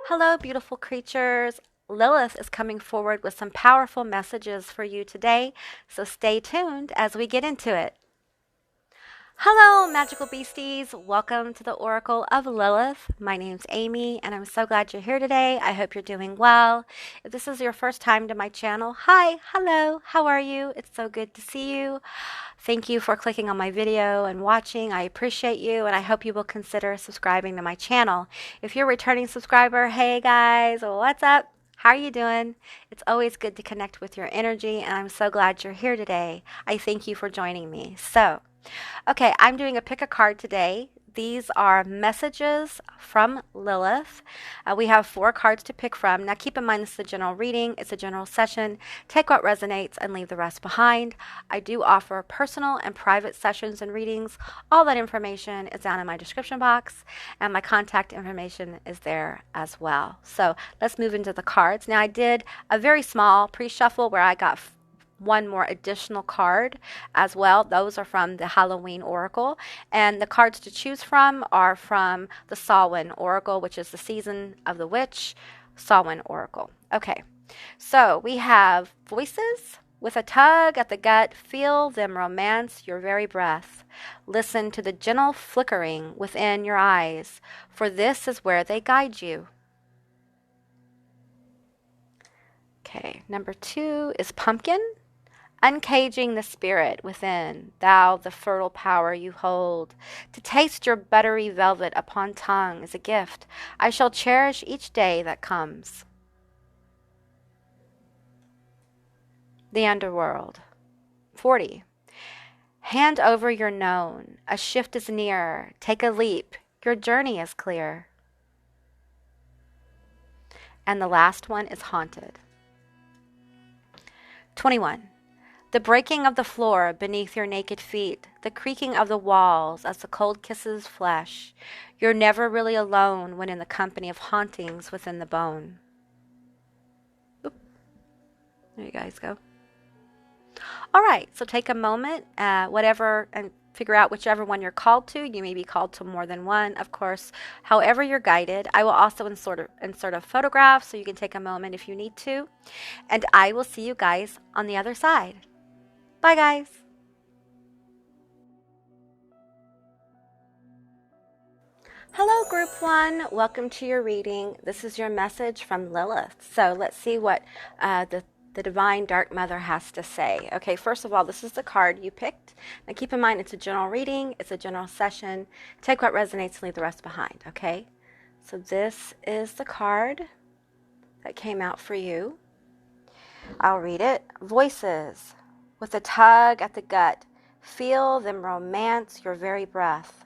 Hello, beautiful creatures. Lilith is coming forward with some powerful messages for you today, so stay tuned as we get into it. Hello, magical beasties. Welcome to the Oracle of Lilith. My name's Amy, and I'm so glad you're here today. I hope you're doing well. If this is your first time to my channel, hi, hello, how are you? It's so good to see you. Thank you for clicking on my video and watching. I appreciate you, and I hope you will consider subscribing to my channel. If you're a returning subscriber, hey guys, what's up? How are you doing? It's always good to connect with your energy, and I'm so glad you're here today. I thank you for joining me. Okay, I'm doing a pick a card today. These are messages from Lilith. We have 4 cards to pick from. Now keep in mind this is a general reading. It's a general session. Take what resonates and leave the rest behind. I do offer personal and private sessions and readings. All that information is down in my description box, and my contact information is there as well. So let's move into the cards. Now I did a very small pre-shuffle where I got one more additional card as well. Those are from the Halloween Oracle, and the cards to choose from are from the Samhain Oracle, which is the Season of the Witch Samhain Oracle. Okay, so we have voices. With a tug at the gut, feel them romance your very breath. Listen to the gentle flickering within your eyes, for this is where they guide you. Okay, number 2 is pumpkin. Uncaging the spirit within, thou the fertile power you hold. To taste your buttery velvet upon tongue is a gift. I shall cherish each day that comes. The Underworld. 40. Hand over your known. A shift is near. Take a leap. Your journey is clear. And the last one is haunted. 21. The breaking of the floor beneath your naked feet, the creaking of the walls as the cold kisses flesh. You're never really alone when in the company of hauntings within the bone. Oop. There you guys go. All right, so take a moment, and figure out whichever one you're called to. You may be called to more than one, of course. However you're guided. I will also insert a photograph so you can take a moment if you need to. And I will see you guys on the other side. Bye, guys. Hello, Group 1. Welcome to your reading. This is your message from Lilith. So let's see what the Divine Dark Mother has to say. Okay, first of all, this is the card you picked. Now keep in mind it's a general reading. It's a general session. Take what resonates and leave the rest behind, okay? So this is the card that came out for you. I'll read it. Voices. With a tug at the gut, feel them romance your very breath.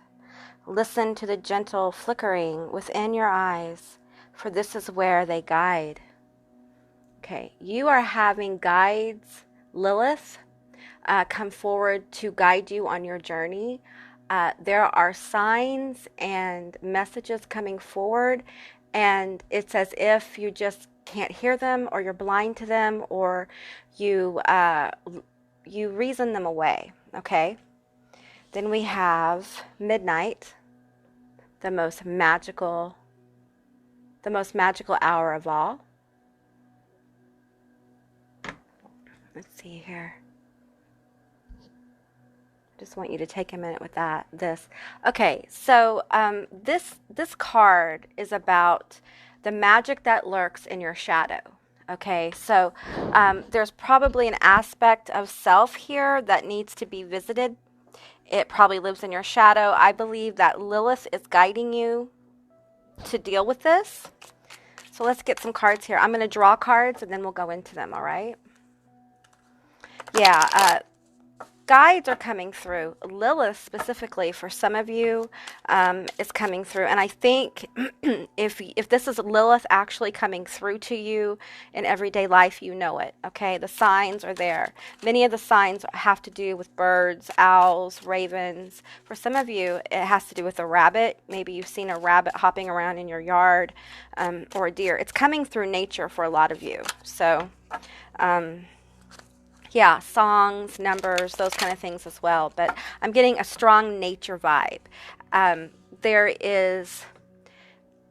Listen to the gentle flickering within your eyes, for this is where they guide. Okay, you are having guides, Lilith, come forward to guide you on your journey. There are signs and messages coming forward, and it's as if you just can't hear them, or you're blind to them, or you reason them away, okay? Then we have midnight, the most magical hour of all. Let's see here. Just want you to take a minute with this. Okay, so this card is about the magic that lurks in your shadow. Okay, so there's probably an aspect of self here that needs to be visited. It probably lives in your shadow. I believe that Lilith is guiding you to deal with this. So let's get some cards here. I'm going to draw cards and then we'll go into them, all right? Yeah, guides are coming through. Lilith specifically, for some of you, is coming through. And I think if this is Lilith actually coming through to you in everyday life, you know it, okay? The signs are there. Many of the signs have to do with birds, owls, ravens. For some of you, it has to do with a rabbit. Maybe you've seen a rabbit hopping around in your yard, or a deer. It's coming through nature for a lot of you. So, yeah, songs, numbers, those kind of things as well. But I'm getting a strong nature vibe. There is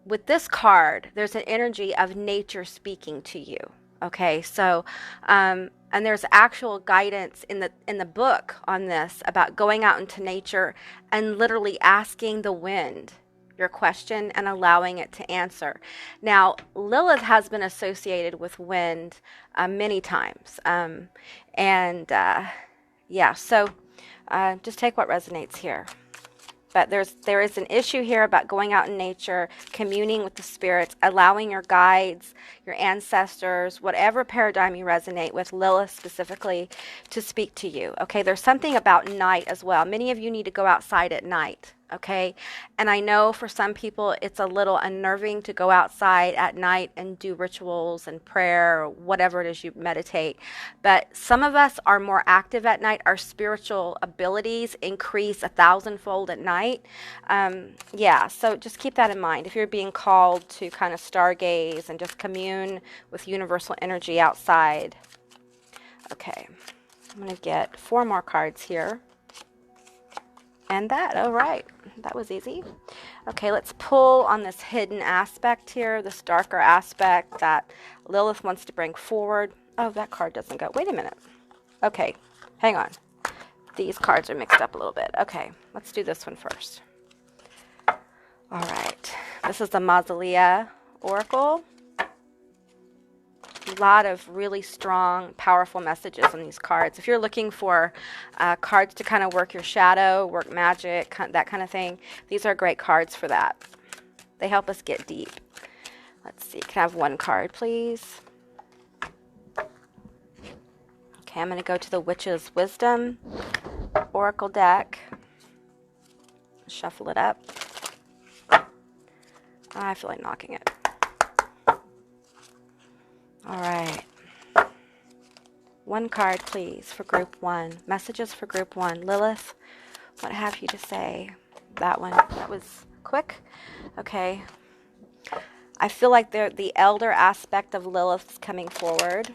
with this card, there's an energy of nature speaking to you. Okay, so and there's actual guidance in the book on this about going out into nature and literally asking the wind your question and allowing it to answer. Now, Lilith has been associated with wind many times, yeah. So just take what resonates here. But there is an issue here about going out in nature, communing with the spirits, allowing your guides, your ancestors, whatever paradigm you resonate with, Lilith specifically, to speak to you. Okay, there's something about night as well. Many of you need to go outside at night. Okay, and I know for some people it's a little unnerving to go outside at night and do rituals and prayer or whatever it is you meditate, but some of us are more active at night. Our spiritual abilities increase 1,000-fold at night. Yeah, so just keep that in mind if you're being called to kind of stargaze and just commune with universal energy outside. Okay, I'm going to get 4 more cards here. And that, all right, that was easy. Okay, let's pull on this hidden aspect here, this darker aspect that Lilith wants to bring forward. Oh, that card doesn't go. Wait a minute. Okay, hang on. These cards are mixed up a little bit. Okay, let's do this one first. All right, this is the Mausolea Oracle. A lot of really strong, powerful messages on these cards. If you're looking for cards to kind of work your shadow, work magic, that kind of thing, these are great cards for that. They help us get deep. Let's see, can I have 1 card, please? Okay, I'm going to go to the Witch's Wisdom Oracle deck. Shuffle it up. I feel like knocking it. All right. 1 card, please, for group 1. Messages for group 1. Lilith, what have you to say? That one. That was quick. Okay. I feel like the elder aspect of Lilith is coming forward.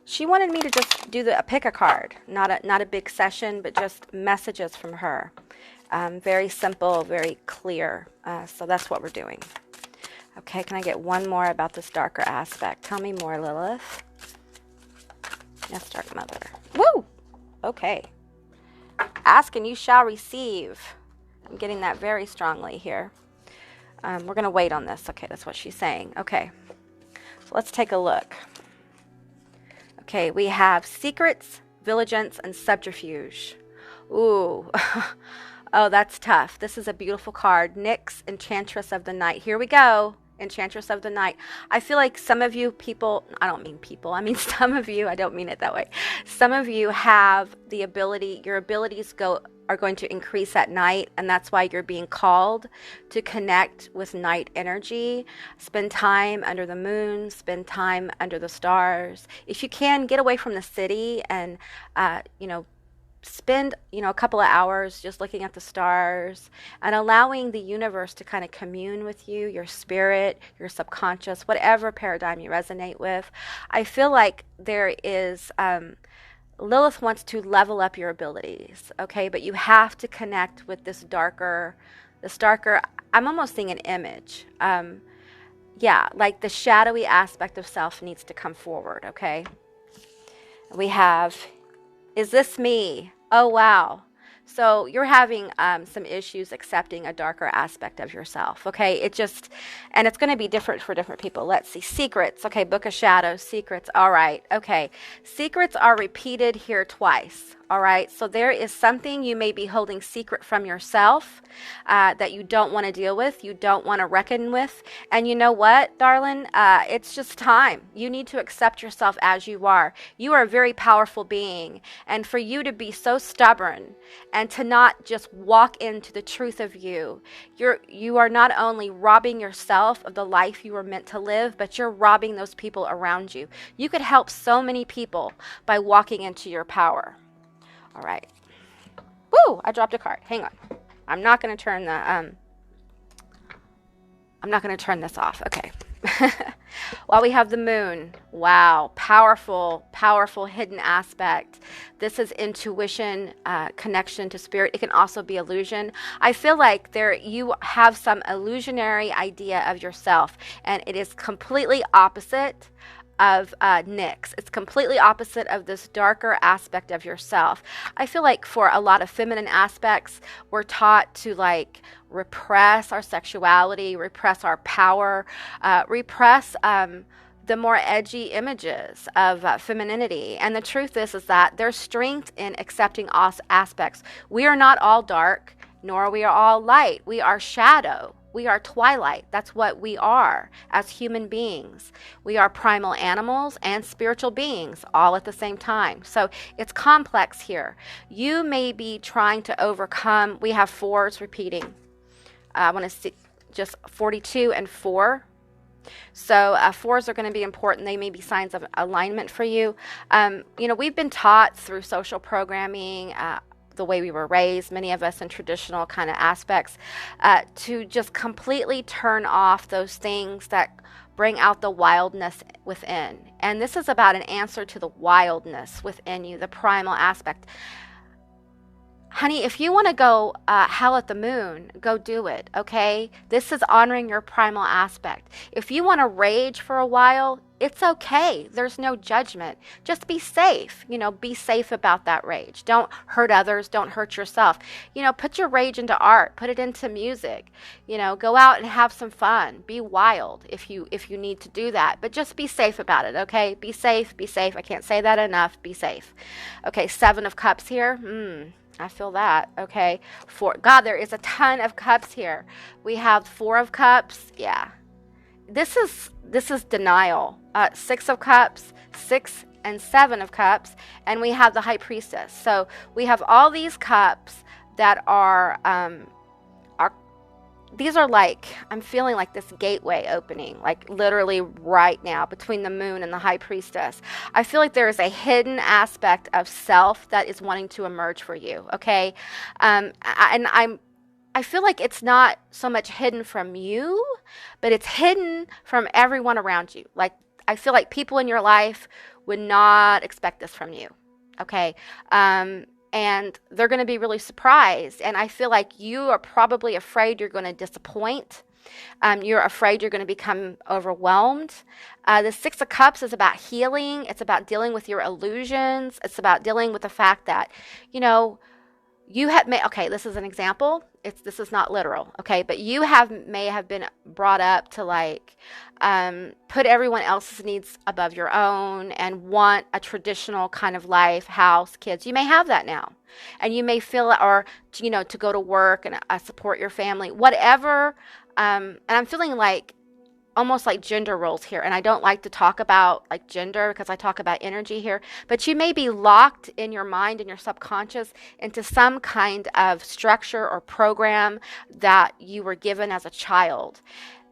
She wanted me to just do pick a card, not a big session, but just messages from her. Very simple, very clear. So that's what we're doing. Okay, can I get 1 more about this darker aspect? Tell me more, Lilith. Yes, Dark Mother. Woo! Okay. Ask and you shall receive. I'm getting that very strongly here. We're going to wait on this. Okay, that's what she's saying. Okay, so let's take a look. Okay, we have secrets, vigilance, and subterfuge. Ooh. Oh, that's tough. This is a beautiful card. Nyx, Enchantress of the Night. Here we go. Enchantress of the Night. I feel like some of you people, I don't mean people, I mean some of you, I don't mean it that way. Some of you have the ability, your abilities are going to increase at night, and that's why you're being called to connect with night energy. Spend time under the moon, spend time under the stars. If you can, get away from the city and, spend a couple of hours just looking at the stars and allowing the universe to kind of commune with you, your spirit, your subconscious, whatever paradigm you resonate with. I feel like there is Lilith wants to level up your abilities, okay, but you have to connect with this darker, I'm almost seeing an image. Yeah, like the shadowy aspect of self needs to come forward. Okay, we have, is this me? Oh, wow. So you're having some issues accepting a darker aspect of yourself, okay? And it's going to be different for different people. Let's see. Secrets. Okay, Book of Shadows, secrets. All right, okay. Secrets are repeated here twice, all right? So there is something you may be holding secret from yourself that you don't want to deal with, you don't want to reckon with. And you know what, darling? It's just time. You need to accept yourself as you are. You are a very powerful being. And for you to be so stubborn and to not just walk into the truth of you, you are not only robbing yourself of the life you were meant to live, but you're robbing those people around you. You could help so many people by walking into your power. All right. Woo! I dropped a card. Hang on. I'm not going to turn this off. Okay. While we have the moon, wow, powerful, powerful hidden aspect. This is intuition, connection to spirit. It can also be illusion. I feel like you have some illusionary idea of yourself, and it is completely opposite of Nyx. It's completely opposite of this darker aspect of yourself. I feel like for a lot of feminine aspects, we're taught to like repress our sexuality, repress our power, repress the more edgy images of femininity. And the truth is that there's strength in accepting all aspects. We are not all dark, nor are we all light. We are shadow. We are twilight. That's what we are as human beings. We are primal animals and spiritual beings all at the same time. So it's complex here. You may be trying to overcome, we have fours repeating. I want to see just 42 and 4. So fours are going to be important. They may be signs of alignment for you. We've been taught through social programming, the way we were raised, many of us in traditional kind of aspects, to just completely turn off those things that bring out the wildness within. And this is about an answer to the wildness within you, the primal aspect. Honey, if you want to go howl at the moon, go do it, okay? This is honoring your primal aspect. If you want to rage for a while, it's okay. There's no judgment. Just be safe. Be safe about that rage. Don't hurt others. Don't hurt yourself. Put your rage into art. Put it into music. Go out and have some fun. Be wild if you need to do that. But just be safe about it, okay? Be safe. Be safe. I can't say that enough. Be safe. Okay, 7 of Cups here. I feel that, okay? God, there is a ton of cups here. We have 4 of Cups. Yeah. This is denial. 6 of Cups, 6 and 7 of Cups, and we have the High Priestess. So we have all these cups that are these are like, I'm feeling like this gateway opening, like literally right now between the moon and the High Priestess. I feel like there is a hidden aspect of self that is wanting to emerge for you, okay? I feel like it's not so much hidden from you, but it's hidden from everyone around you. Like, I feel like people in your life would not expect this from you, okay? And they're going to be really surprised. And I feel like you are probably afraid you're going to disappoint. You're afraid you're going to become overwhelmed. The 6 of Cups is about healing. It's about dealing with your illusions. It's about dealing with the fact that, you have okay, this is an example. This is not literal, okay? But you may have been brought up to like put everyone else's needs above your own and want a traditional kind of life, house, kids. You may have that now, and you may feel, or to go to work and support your family, whatever. And I'm feeling like almost like gender roles here. And I don't like to talk about like gender because I talk about energy here, but you may be locked in your mind and your subconscious into some kind of structure or program that you were given as a child.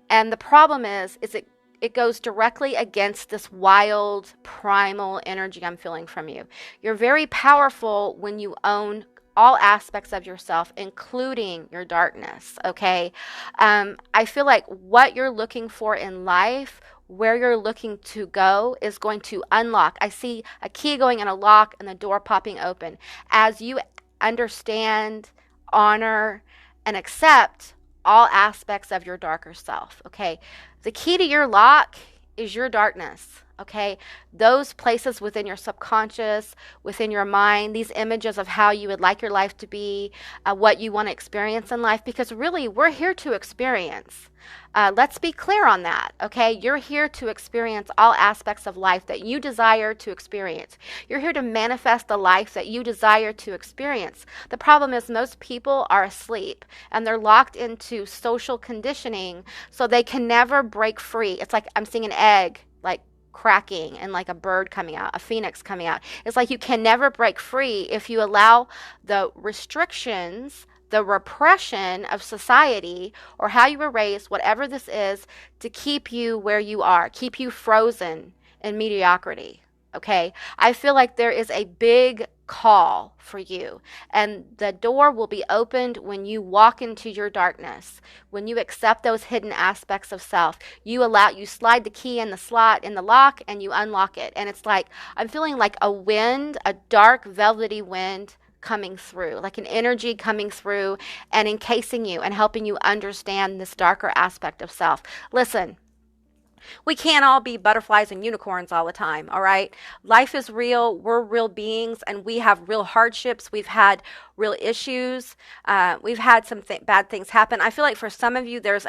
And the problem is it goes directly against this wild, primal energy I'm feeling from you. You're very powerful when you own all aspects of yourself, including your darkness, okay? I feel like what you're looking for in life, where you're looking to go, is going to unlock. I see a key going in a lock and the door popping open. As you understand, honor, and accept all aspects of your darker self, okay? The key to your lock is your darkness. Okay, those places within your subconscious, within your mind, these images of how you would like your life to be, what you want to experience in life, because really we're here to experience. Let's be clear on that, okay? You're here to experience all aspects of life that you desire to experience. You're here to manifest the life that you desire to experience. The problem is most people are asleep and they're locked into social conditioning, so they can never break free. It's like I'm seeing an egg, like cracking and like a bird coming out, a phoenix coming out. It's like you can never break free if you allow the restrictions, the repression of society or how you were raised, whatever this is, to keep you where you are, keep you frozen in mediocrity. Okay? I feel like there is a big call for you, and the door will be opened when you walk into your darkness, when you accept those hidden aspects of self. You slide the key in the slot in the lock, and you unlock it, and it's like I'm feeling like a wind, a dark velvety wind coming through, like an energy coming through and encasing you and helping you understand this darker aspect of self. Listen, we can't all be butterflies and unicorns all the time, all right? Life is real. We're real beings, and we have real hardships. We've had real issues. We've had some bad things happen. I feel like for some of you, there's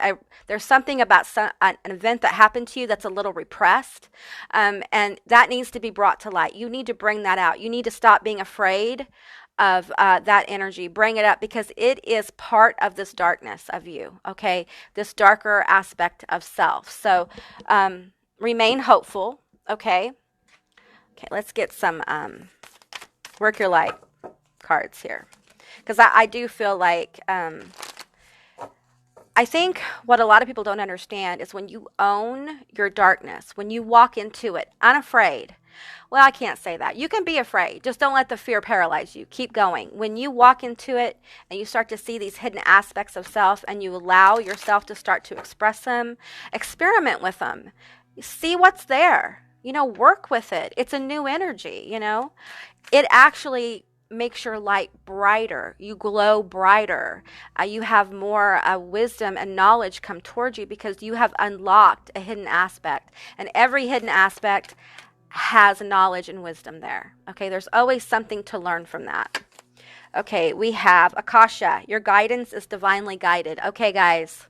something about an event that happened to you that's a little repressed, and that needs to be brought to light. You need to bring that out. You need to stop being afraid of that energy. Bring it up, because it is part of this darkness of you, okay? This darker aspect of self. So remain hopeful, okay? Okay, let's get some work your light cards here, because I do feel like I think what a lot of people don't understand is when you own your darkness, when you walk into it unafraid. Well, I can't say that. You can be afraid. Just don't let the fear paralyze you. Keep going. When you walk into it and you start to see these hidden aspects of self and you allow yourself to start to express them, experiment with them. See what's there. Work with it. It's a new energy, It actually makes your light brighter. You glow brighter. You have more wisdom and knowledge come towards you because you have unlocked a hidden aspect. And every hidden aspect has knowledge and wisdom there. Okay, there's always something to learn from that. Okay, we have Akasha. Your guidance is divinely guided. Okay, guys.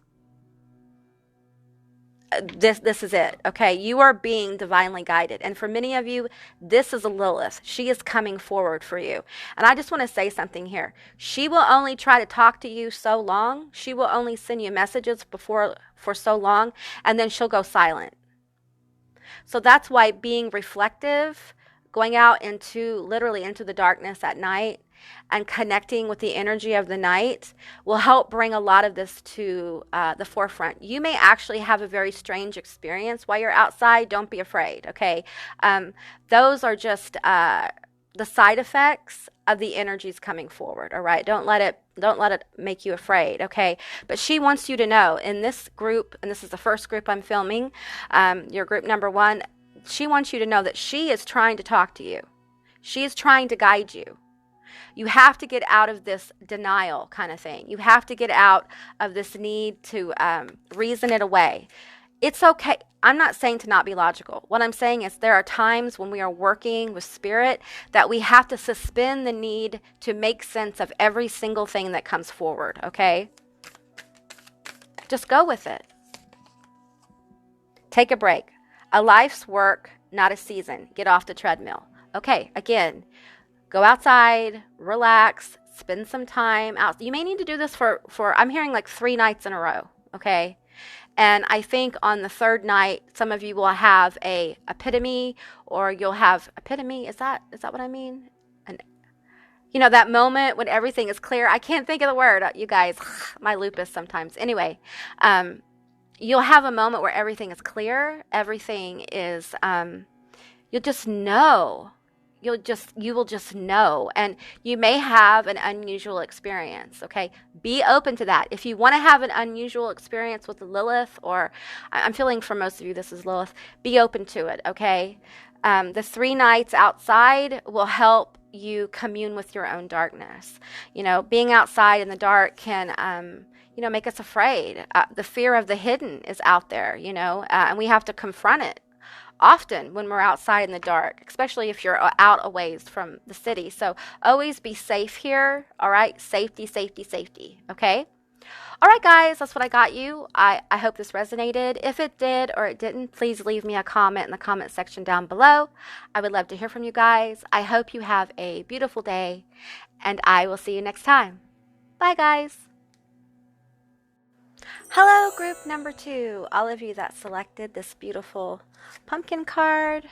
This is it. Okay, you are being divinely guided. And for many of you, this is a Lilith. She is coming forward for you. And I just want to say something here. She will only try to talk to you so long. She will only send you messages for so long, and then she'll go silent. So that's why being reflective, going out literally into the darkness at night and connecting with the energy of the night will help bring a lot of this to the forefront. You may actually have a very strange experience while you're outside. Don't be afraid, okay? Those are just the side effects of the energies coming forward, all right? Don't let it make you afraid, okay? But she wants you to know in this group, and this is the first group I'm filming, your group number 1, she wants you to know that she is trying to talk to you. She is trying to guide you. You have to get out of this denial kind of thing. You have to get out of this need to reason it away. It's okay. I'm not saying to not be logical. What I'm saying is there are times when we are working with spirit that we have to suspend the need to make sense of every single thing that comes forward, okay? Just go with it. Take a break. A life's work, not a season. Get off the treadmill. Okay, again, go outside, relax, spend some time out. You may need to do this for I'm hearing like 3 nights in a row, okay? And I think on the 3rd night, some of you will have a epitome, or you'll have epitome. Is that what I mean? And that moment when everything is clear. I can't think of the word, you guys. My lupus sometimes. Anyway, you'll have a moment where everything is clear. Everything is. You'll just know. You will just know, and you may have an unusual experience, okay? Be open to that. If you want to have an unusual experience with the Lilith, or I'm feeling for most of you this is Lilith, be open to it, okay? The 3 nights outside will help you commune with your own darkness. Being outside in the dark can, make us afraid. The fear of the hidden is out there, and we have to confront it. Often when we're outside in the dark, especially if you're out a ways from the city. So always be safe here, all right? Safety, safety, safety, okay? All right, guys, that's what I got you. I hope this resonated. If it did or it didn't, please leave me a comment in the comment section down below. I would love to hear from you guys. I hope you have a beautiful day, and I will see you next time. Bye, guys. Hello, group number 2. All of you that selected this beautiful pumpkin card.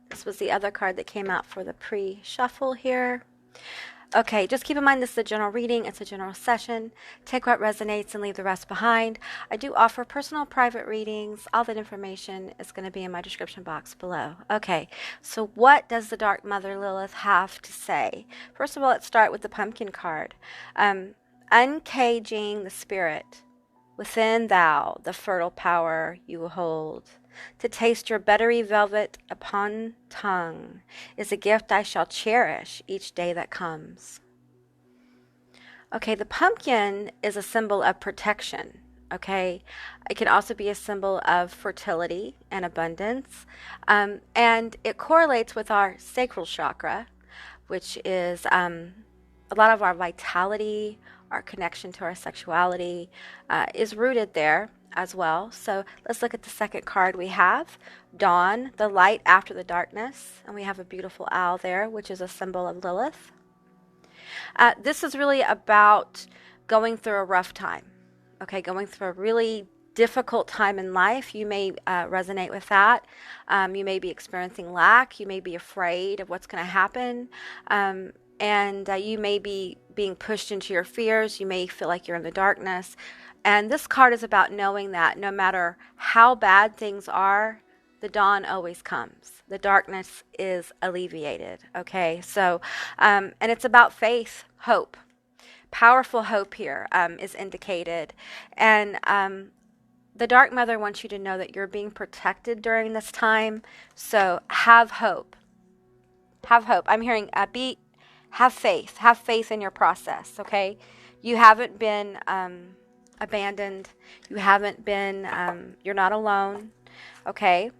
This was the other card that came out for the pre-shuffle here. Okay, just keep in mind this is a general reading. It's a general session. Take what resonates and leave the rest behind. I do offer personal private readings. All that information is going to be in my description box below. Okay, so what does the Dark Mother Lilith have to say? First of all, let's start with the pumpkin card. Uncaging the spirit. Within thou, the fertile power you hold. To taste your buttery velvet upon tongue is a gift I shall cherish each day that comes. Okay, the pumpkin is a symbol of protection. Okay, it can also be a symbol of fertility and abundance. And it correlates with our sacral chakra, which is a lot of our vitality, our connection to our sexuality is rooted there as well. So let's look at the second card we have. Dawn, the light after the darkness. And we have a beautiful owl there, which is a symbol of Lilith. This is really about going through a rough time. Okay, going through a really difficult time in life. You may resonate with that. You may be experiencing lack. You may be afraid of what's going to happen. And you may be being pushed into your fears. You may feel like you're in the darkness. And this card is about knowing that no matter how bad things are, the dawn always comes. The darkness is alleviated. Okay, so, and it's about faith, hope. Powerful hope here is indicated. And the Dark Mother wants you to know that you're being protected during this time. So have hope. Have hope. I'm hearing have faith. Have faith in your process, okay? You haven't been abandoned. You haven't been, you're not alone, okay?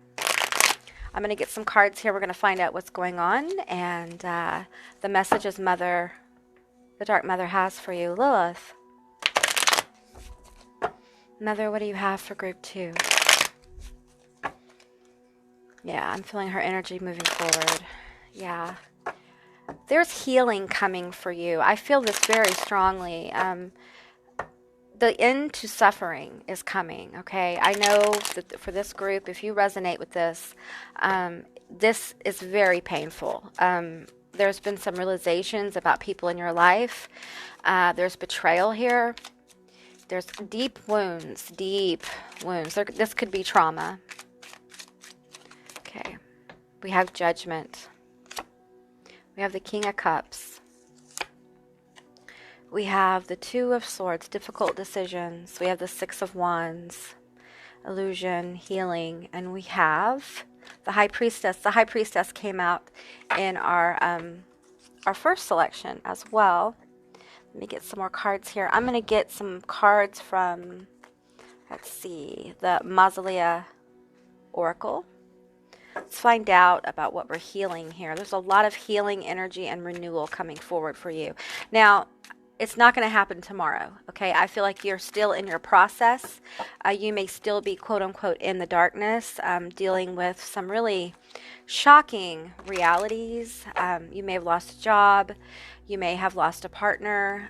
I'm going to get some cards here. We're going to find out what's going on and the messages the Dark Mother has for you. Lilith. Mother, what do you have for group 2? Yeah, I'm feeling her energy moving forward. Yeah. There's healing coming for you. I feel this very strongly. The end to suffering is coming, okay? I know that for this group, if you resonate with this, this is very painful. There's been some realizations about people in your life. There's betrayal here. There's deep wounds, This could be trauma. Okay. We have judgment. We have the King of Cups. We have the Two of Swords, difficult decisions. We have the Six of Wands, illusion, healing. And we have the High Priestess. The High Priestess came out in our first selection as well. Let me get some more cards here. I'm going to get some cards from, let's see, the Mausolea Oracle. Let's find out about what we're healing here. There's a lot of healing energy and renewal coming forward for you. Now, it's not going to happen tomorrow, okay? I feel like you're still in your process. You may still be, quote unquote, in the darkness, dealing with some really shocking realities. You may have lost a job. You may have lost a partner.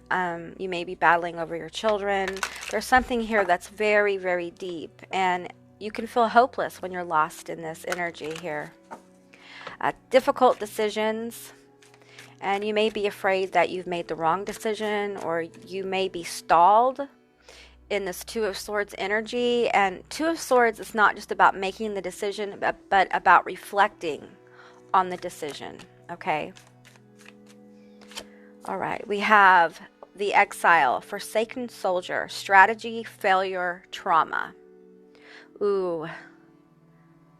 You may be battling over your children. There's something here that's very, very deep, and you can feel hopeless when you're lost in this energy here. Difficult decisions, and you may be afraid that you've made the wrong decision, or you may be stalled in this Two of Swords energy. And Two of Swords is not just about making the decision, but about reflecting on the decision, okay? All right, we have the Exile, Forsaken Soldier, Strategy, Failure, Trauma. Ooh,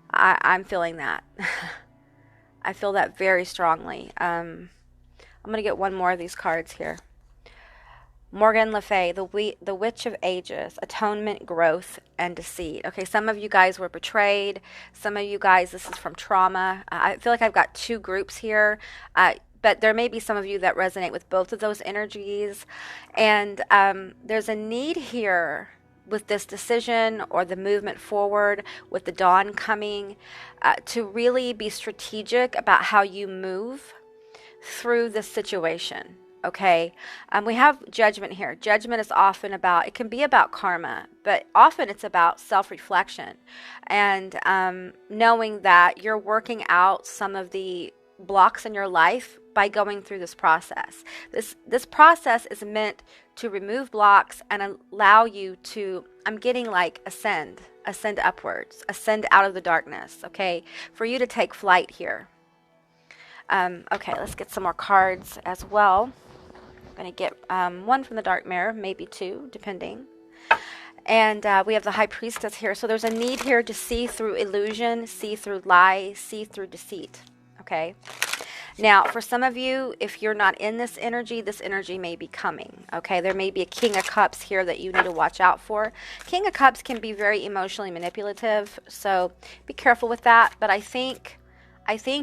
I'm feeling that. I feel that very strongly. I'm going to get one more of these cards here. Morgan Le Fay, the Witch of Ages, Atonement, Growth, and Deceit. Okay, some of you guys were betrayed. Some of you guys, this is from trauma. I feel like I've got two groups here. But there may be some of you that resonate with both of those energies. And there's a need here with this decision or the movement forward with the dawn coming to really be strategic about how you move through this situation, okay? We have judgment here. Judgment is often about, it can be about karma, but often it's about self-reflection and knowing that you're working out some of the blocks in your life by going through this process. This process is meant to remove blocks and allow you to, I'm getting like ascend upwards, ascend out of the darkness, okay? For you to take flight here. Okay, let's get some more cards as well. I'm going to get one from the dark mirror, maybe two, depending. And we have the High Priestess here. So there's a need here to see through illusion, see through lie, see through deceit. Okay. Now, for some of you, if you're not in this energy may be coming. Okay. There may be a King of Cups here that you need to watch out for. King of Cups can be very emotionally manipulative. So be careful with that. But I think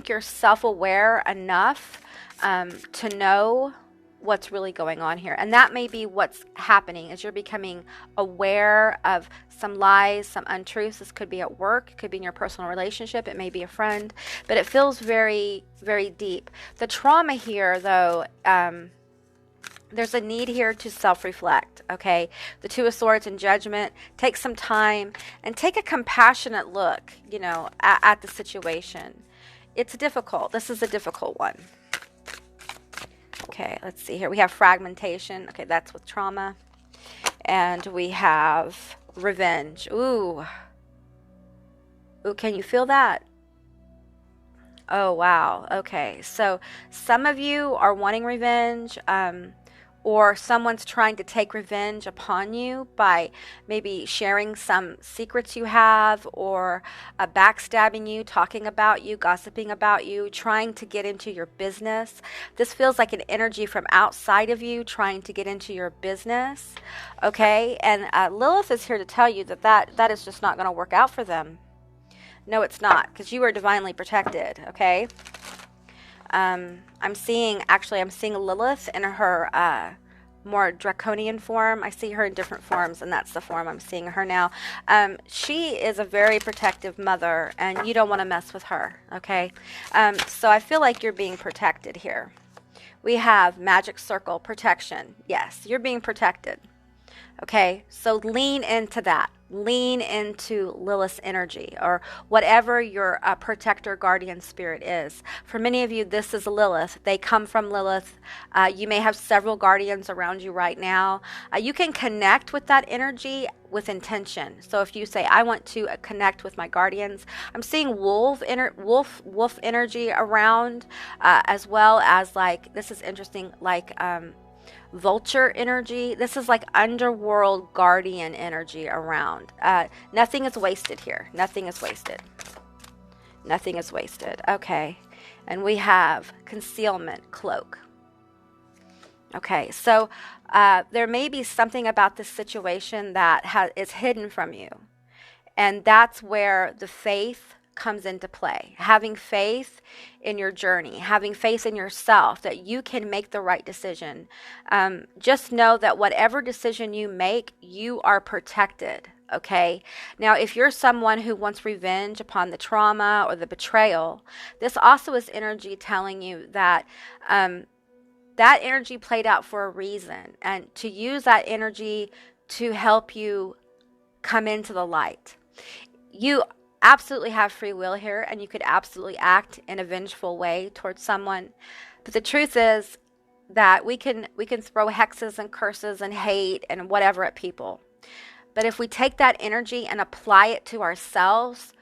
you're self-aware enough to know what's really going on here. And that may be what's happening as you're becoming aware of some lies, some untruths. This could be at work, it could be in your personal relationship, it may be a friend, but it feels very, very deep. The trauma here, though, there's a need here to self-reflect, okay? The Two of Swords and Judgment. Take some time and take a compassionate look, you know, at the situation. It's difficult. This is a difficult one. Okay, let's see here. We have fragmentation. Okay, that's with trauma. And we have revenge. Ooh. Ooh, can you feel that? Oh, wow. Okay, so some of you are wanting revenge, or someone's trying to take revenge upon you by maybe sharing some secrets you have, or backstabbing you, talking about you, gossiping about you, trying to get into your business. This feels like an energy from outside of you trying to get into your business, okay? And Lilith is here to tell you that is just not going to work out for them. No, it's not, because you are divinely protected, okay? I'm seeing Lilith in her more draconian form. I see her in different forms, and that's the form I'm seeing her now. She is a very protective mother, and you don't want to mess with her, okay? So I feel like you're being protected here. We have magic circle protection. Yes, you're being protected. Okay, so lean into that. Lean into Lilith's energy, or whatever your protector guardian spirit is. For many of you, this is Lilith. They come from Lilith. You may have several guardians around you right now. You can connect with that energy with intention. So if you say, I want to connect with my guardians, I'm seeing wolf energy around, as well as, like, this is interesting, like vulture energy. This is like underworld guardian energy around. Nothing is wasted here. Nothing is wasted. Nothing is wasted. Okay. And we have concealment, cloak. Okay. So there may be something about this situation that is hidden from you. And that's where the faith comes into play. Having faith in your journey, having faith in yourself that you can make the right decision. Just know that whatever decision you make, you are protected. Okay. Now, if you're someone who wants revenge upon the trauma or the betrayal, this also is energy telling you that that energy played out for a reason, and to use that energy to help you come into the light. You absolutely have free will here, and you could absolutely act in a vengeful way towards someone. But the truth is that we can throw hexes and curses and hate and whatever at people. But if we take that energy and apply it to ourselves,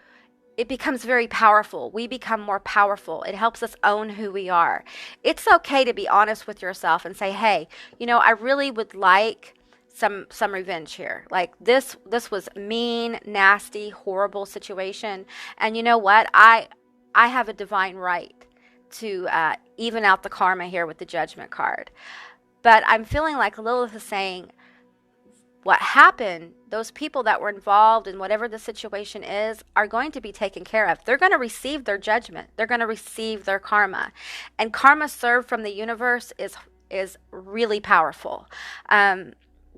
it becomes very powerful. We become more powerful. It helps us own who we are. It's okay to be honest with yourself and say, hey, you know, I really would like some revenge here. Like this was mean, nasty, horrible situation. And you know what? I have a divine right to even out the karma here with the Judgment card. But I'm feeling like Lilith is saying, what happened, those people that were involved in whatever the situation is are going to be taken care of. They're going to receive their judgment. They're going to receive their karma. And karma served from the universe is really powerful.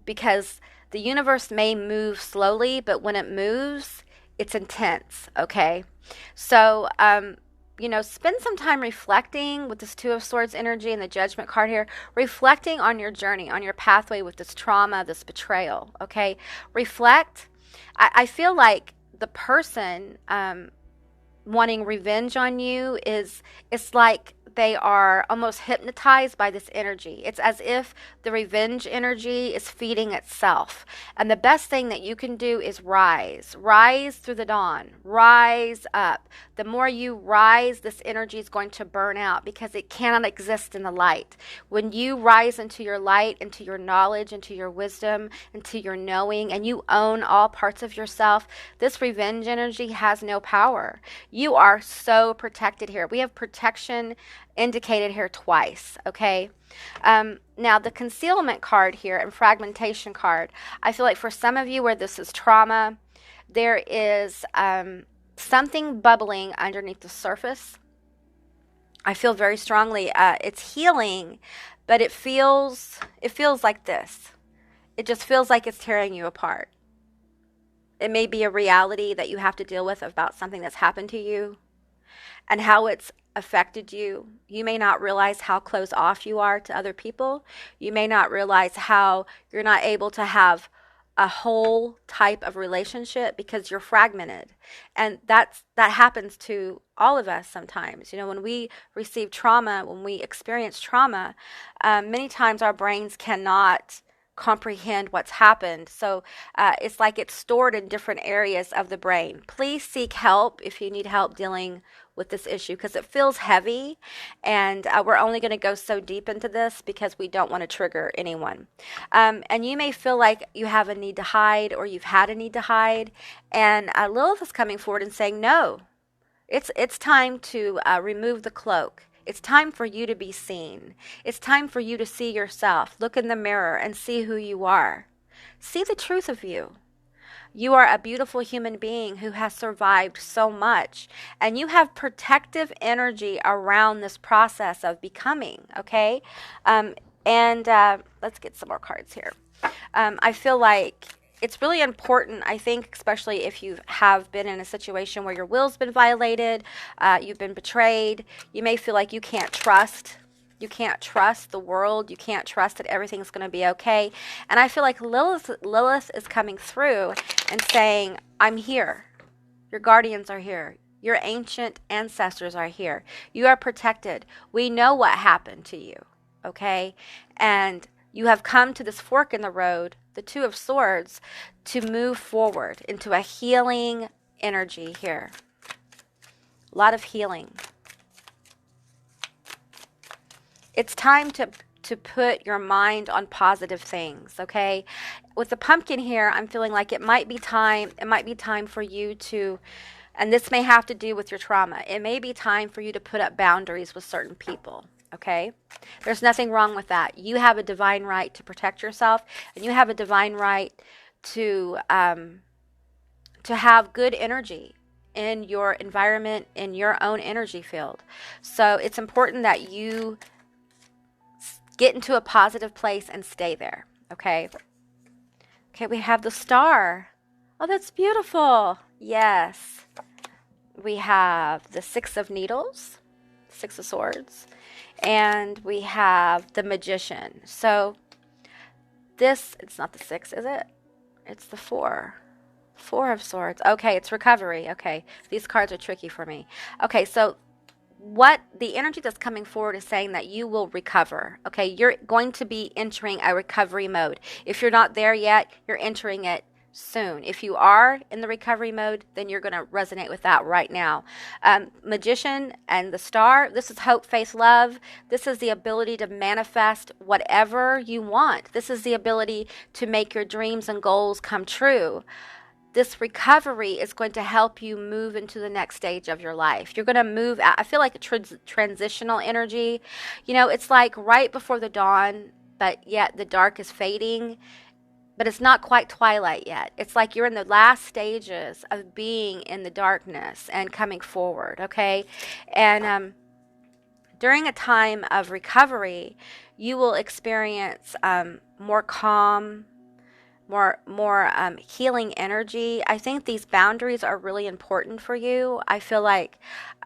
Because the universe may move slowly, but when it moves, it's intense, okay? So, you know, spend some time reflecting with this Two of Swords energy and the Judgment card here, reflecting on your journey, on your pathway with this trauma, this betrayal, okay? Reflect. I feel like the person wanting revenge on you it's like they are almost hypnotized by this energy. It's as if the revenge energy is feeding itself. And the best thing that you can do is rise. Rise through the dawn. Rise up. The more you rise, this energy is going to burn out because it cannot exist in the light. When you rise into your light, into your knowledge, into your wisdom, into your knowing, and you own all parts of yourself, this revenge energy has no power. You are so protected here. We have protection indicated here twice, okay? Now, the concealment card here and fragmentation card, I feel like for some of you where this is trauma, there is something bubbling underneath the surface. I feel very strongly it's healing, but it feels like this. It just feels like it's tearing you apart. It may be a reality that you have to deal with about something that's happened to you and how it's affected you. You may not realize how closed off you are to other people. You may not realize how you're not able to have a whole type of relationship because you're fragmented. And that happens to all of us sometimes. You know, when we receive trauma, when we experience trauma, many times our brains cannot comprehend what's happened. So it's like it's stored in different areas of the brain. Please seek help if you need help dealing with this issue because it feels heavy, and we're only going to go so deep into this because we don't want to trigger anyone. And you may feel like you have a need to hide, or you've had a need to hide, and Lilith is coming forward and saying, no, it's time to remove the cloak. It's time for you to be seen. It's time for you to see yourself. Look in the mirror and see who you are. See the truth of you. You are a beautiful human being who has survived so much, and you have protective energy around this process of becoming, okay? Let's get some more cards here. I feel like it's really important, I think, especially if you have been in a situation where your will's been violated, you've been betrayed, you may feel like you can't trust. You can't trust the world. You can't trust that everything's going to be okay. And I feel like Lilith is coming through and saying, I'm here. Your guardians are here. Your ancient ancestors are here. You are protected. We know what happened to you, okay? And you have come to this fork in the road, the Two of Swords, to move forward into a healing energy here. A lot of healing. It's time to put your mind on positive things, okay? With the pumpkin here, I'm feeling like it might be time for you to, and this may have to do with your trauma, it may be time for you to put up boundaries with certain people, okay? There's nothing wrong with that. You have a divine right to protect yourself, and you have a divine right to have good energy in your environment, in your own energy field. So it's important that you get into a positive place and stay there, okay? Okay, we have the Star. Oh, that's beautiful. Yes. We have the Six of Needles, Six of Swords, and we have the Magician. So this, it's not the six, is it? It's the four. Four of Swords. Okay, it's recovery. Okay, these cards are tricky for me. Okay, so what the energy that's coming forward is saying that you will recover. Okay, you're going to be entering a recovery mode. If you're not there yet, you're entering it soon. If you are in the recovery mode, then you're going to resonate with that right now. Magician and the Star, this is hope, faith, love. This is the ability to manifest whatever you want. This is the ability to make your dreams and goals come true. This recovery is going to help you move into the next stage of your life. You're going to move out. I feel like a transitional energy. You know, it's like right before the dawn, but yet the dark is fading, but it's not quite twilight yet. It's like you're in the last stages of being in the darkness and coming forward, okay? And during a time of recovery, you will experience more calm, more healing energy. I think these boundaries are really important for you. I feel like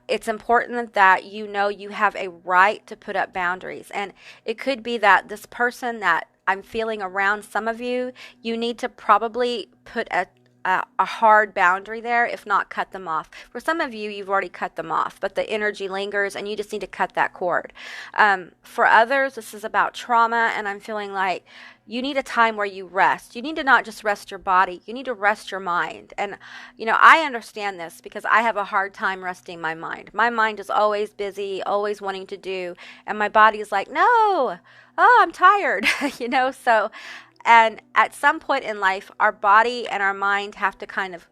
it's important that you know you have a right to put up boundaries. And it could be that this person that I'm feeling around some of you, you need to probably put a hard boundary there, if not cut them off. For some of you, you've already cut them off, but the energy lingers and you just need to cut that cord. For others, this is about trauma, and I'm feeling like you need a time where you rest. You need to not just rest your body, you need to rest your mind. And, I understand this because I have a hard time resting my mind. My mind is always busy, always wanting to do, and my body is like, no, oh, I'm tired, so. And at some point in life, our body and our mind have to kind of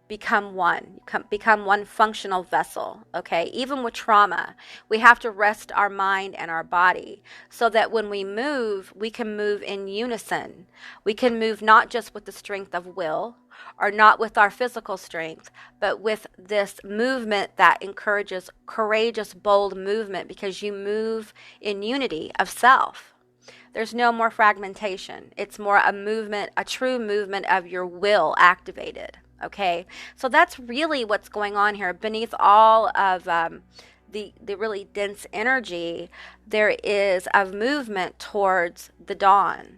become one functional vessel, okay? Even with trauma, we have to rest our mind and our body so that when we move, we can move in unison. We can move not just with the strength of will or not with our physical strength, but with this movement that encourages courageous, bold movement because you move in unity of self. There's no more fragmentation. It's more a movement, a true movement of your will activated. Okay, so that's really what's going on here. Beneath all of the really dense energy, there is a movement towards the dawn,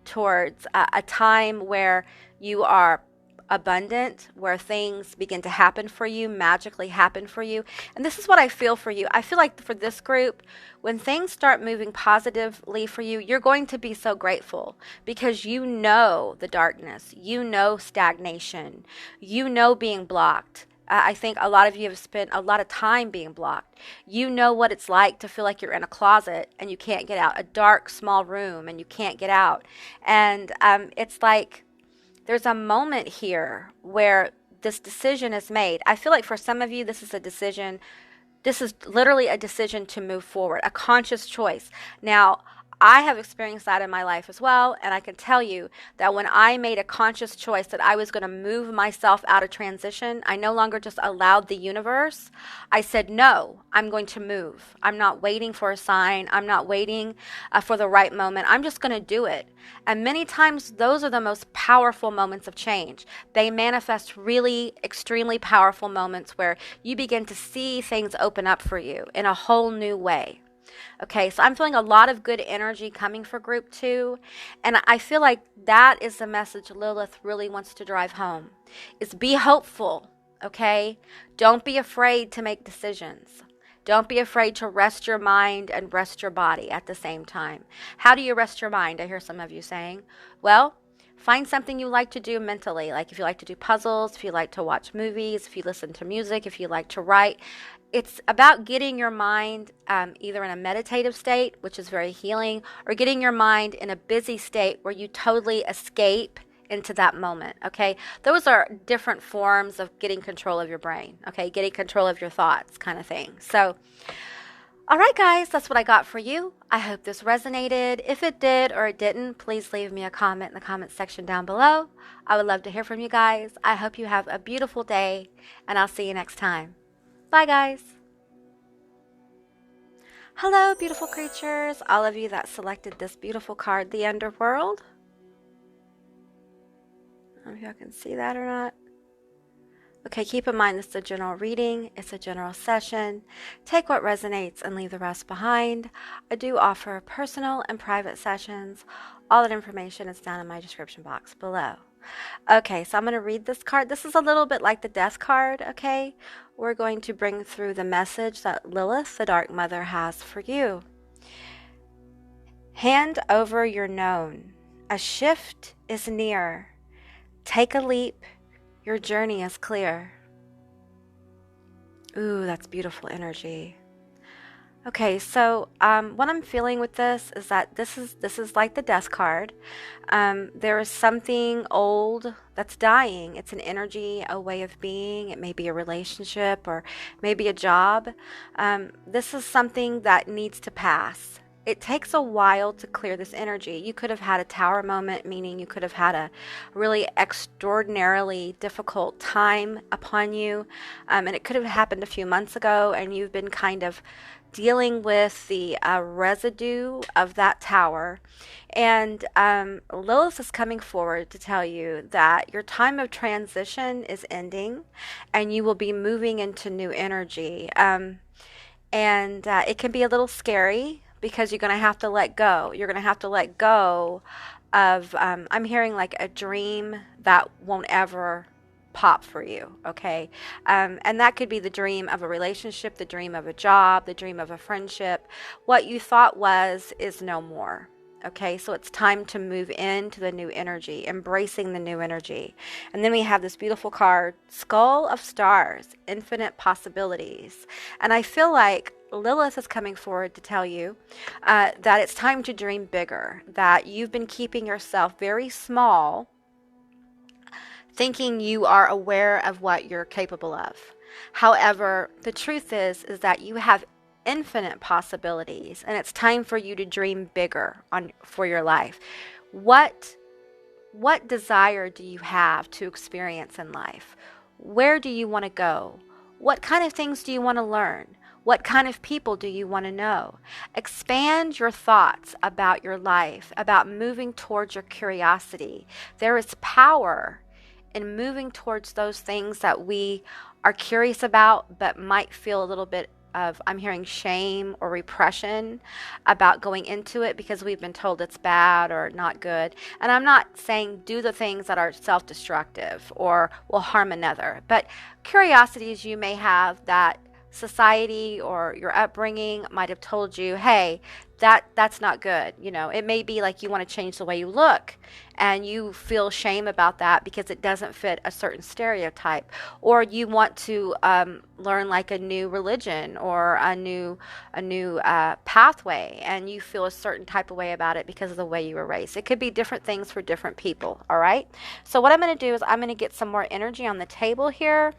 towards a time where you are abundant, where things begin to happen for you, magically happen for you. And this is what I feel for you. I feel like for this group, when things start moving positively for you, you're going to be so grateful because you know the darkness, you know stagnation, you know being blocked. I think a lot of you have spent a lot of time being blocked. You know what it's like to feel like you're in a closet and you can't get out, a dark, small room and you can't get out. And it's like, there's a moment here where this decision is made. I feel like for some of you, this is a decision. This is literally a decision to move forward, a conscious choice. Now, I have experienced that in my life as well, and I can tell you that when I made a conscious choice that I was going to move myself out of transition, I no longer just allowed the universe. I said, no, I'm going to move. I'm not waiting for a sign. I'm not waiting for the right moment. I'm just going to do it. And many times, those are the most powerful moments of change. They manifest really extremely powerful moments where you begin to see things open up for you in a whole new way. Okay, so I'm feeling a lot of good energy coming for group 2. And I feel like that is the message Lilith really wants to drive home, is be hopeful, okay? Don't be afraid to make decisions. Don't be afraid to rest your mind and rest your body at the same time. How do you rest your mind? I hear some of you saying, well, find something you like to do mentally. Like if you like to do puzzles, if you like to watch movies, if you listen to music, if you like to write. It's about getting your mind either in a meditative state, which is very healing, or getting your mind in a busy state where you totally escape into that moment, okay? Those are different forms of getting control of your brain, okay? Getting control of your thoughts kind of thing. So, all right, guys, that's what I got for you. I hope this resonated. If it did or it didn't, please leave me a comment in the comment section down below. I would love to hear from you guys. I hope you have a beautiful day, and I'll see you next time. Bye, guys. Hello, beautiful creatures. All of you that selected this beautiful card, the Underworld. I don't know if y'all can see that or not. Okay, keep in mind this is a general reading. It's a general session. Take what resonates and leave the rest behind. I do offer personal and private sessions. All that information is down in my description box below. Okay, so I'm going to read this card. This is a little bit like the Death card, okay? We're going to bring through the message that Lilith, the Dark Mother, has for you. Hand over your known. A shift is near. Take a leap. Your journey is clear. Ooh, that's beautiful energy. Okay, so what I'm feeling with this is that this is like the Death card. There is something old that's dying. It's an energy, a way of being. It may be a relationship or maybe a job. This is something that needs to pass. It takes a while to clear this energy. You could have had a tower moment, meaning you could have had a really extraordinarily difficult time upon you. And it could have happened a few months ago, and you've been kind of dealing with the residue of that tower. And Lilith is coming forward to tell you that your time of transition is ending and you will be moving into new energy. And it can be a little scary because you're going to have to let go. You're going to have to let go of, I'm hearing like a dream that won't ever pop for you, okay? And that could be the dream of a relationship, the dream of a job, the dream of a friendship. What you thought was is no more. Okay, so it's time to move into the new energy, embracing the new energy. And then we have this beautiful card, Skull of Stars, Infinite Possibilities. And I feel like Lilith is coming forward to tell you that it's time to dream bigger, that you've been keeping yourself very small, thinking you are aware of what you're capable of. However, the truth is that you have infinite possibilities, and it's time for you to dream bigger for your life. What desire do you have to experience in life? Where do you want to go? What kind of things do you want to learn? What kind of people do you want to know? Expand your thoughts about your life, about moving towards your curiosity. There is power in moving towards those things that we are curious about but might feel a little bit of, I'm hearing, shame or repression about going into it because we've been told it's bad or not good. And I'm not saying do the things that are self-destructive or will harm another, but curiosities you may have that society or your upbringing might have told you, hey, that's not good. You know, it may be like you want to change the way you look and you feel shame about that because it doesn't fit a certain stereotype, or you want to learn like a new religion or a new pathway, and you feel a certain type of way about it because of the way you were raised. It could be different things for different people. All right, so what I'm going to do is I'm going to get some more energy on the table here.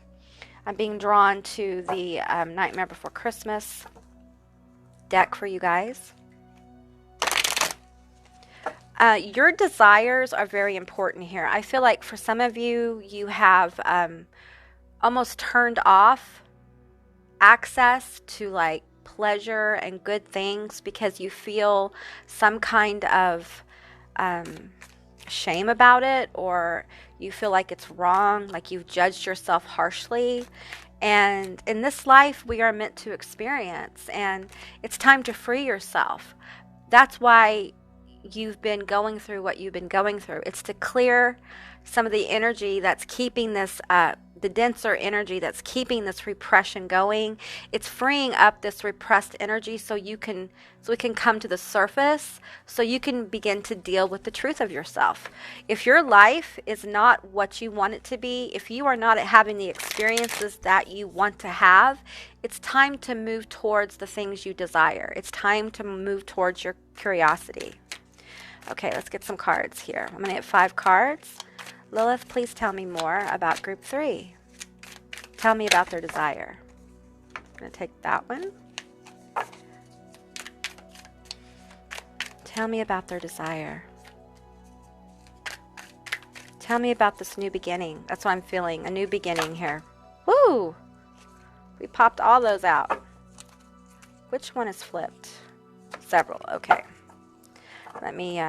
I'm being drawn to the Nightmare Before Christmas deck for you guys. Your desires are very important here. I feel like for some of you, you have almost turned off access to like pleasure and good things because you feel some kind of shame about it, or you feel like it's wrong, like you've judged yourself harshly. And in this life, we are meant to experience, and it's time to free yourself. That's why you've been going through what you've been going through. It's to clear some of the energy that's keeping this, the denser energy that's keeping this repression going. It's freeing up this repressed energy so it can come to the surface, so you can begin to deal with the truth of yourself. If your life is not what you want it to be, if you are not having the experiences that you want to have, it's time to move towards the things you desire. It's time to move towards your curiosity. Okay, let's get some cards here. I'm going to get 5 cards. Lilith, please tell me more about group 3. Tell me about their desire. I'm going to take that one. Tell me about their desire. Tell me about this new beginning. That's what I'm feeling, a new beginning here. Woo! We popped all those out. Which one is flipped? Several, okay. Let me,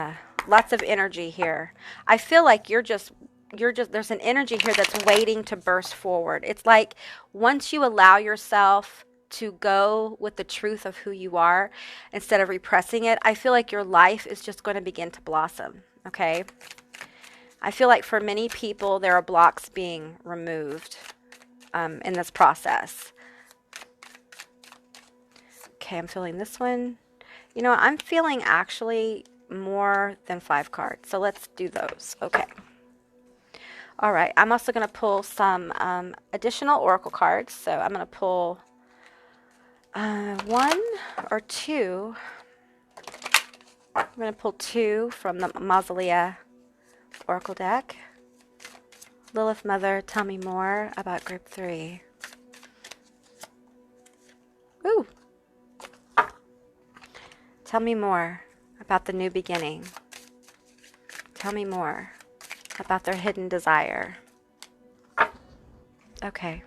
lots of energy here. I feel like you're just, there's an energy here that's waiting to burst forward. It's like once you allow yourself to go with the truth of who you are instead of repressing it, I feel like your life is just going to begin to blossom, okay? I feel like for many people, there are blocks being removed in this process. Okay, I'm feeling this one. You know, I'm feeling actually more than 5 cards, so let's do those. Okay. All right, I'm also going to pull some additional oracle cards. So I'm going to pull 1 or 2. I'm going to pull 2 from the Mausolea oracle deck. Lilith Mother, tell me more about group 3. Ooh. Tell me more about the new beginning. Tell me more about their hidden desire. Okay.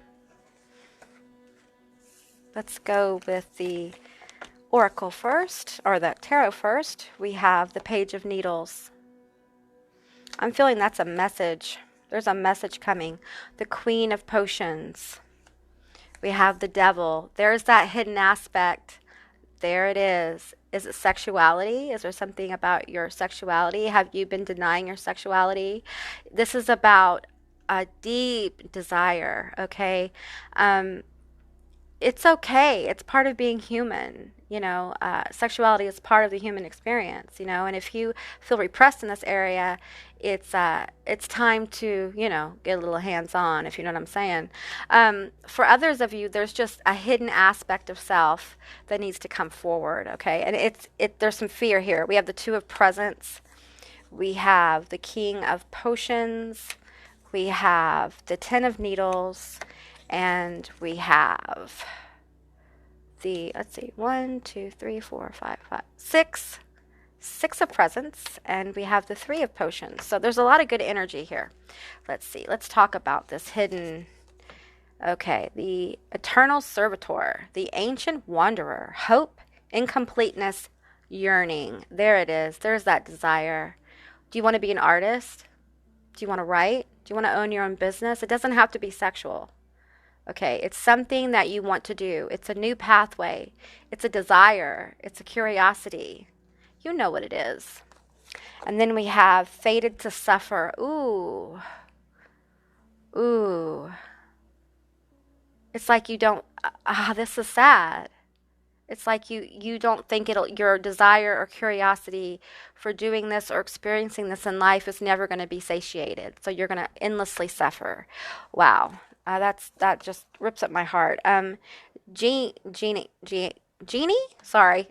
Let's go with the oracle first, or the tarot first. We have the Page of Needles. I'm feeling that's a message. There's a message coming. The Queen of Potions. We have the Devil. There's that hidden aspect There it is. Is it sexuality? Is there something about your sexuality? Have you been denying your sexuality? This is about a deep desire, okay? Um, it's okay. It's part of being human. Sexuality is part of the human experience. And if you feel repressed in this area, it's time to get a little hands on, if you know what I'm saying. For others of you, there's just a hidden aspect of self that needs to come forward. Okay, and there's some fear here. We have the Two of Presents. We have the King of Potions. We have the Ten of Needles. And we have let's see, 1, 2, 3, 4, 5, 6. 6 of Presents. And we have the Three of Potions. So there's a lot of good energy here. Let's see. Let's talk about this hidden. Okay. The Eternal Servitor. The Ancient Wanderer. Hope, incompleteness, yearning. There it is. There's that desire. Do you want to be an artist? Do you want to write? Do you want to own your own business? It doesn't have to be sexual. Okay, it's something that you want to do. It's a new pathway. It's a desire. It's a curiosity. You know what it is. And then we have fated to suffer. Ooh. Ooh. It's like you don't, this is sad. It's like you don't think your desire or curiosity for doing this or experiencing this in life is never going to be satiated. So you're going to endlessly suffer. Wow. That just rips up my heart. Genie, sorry.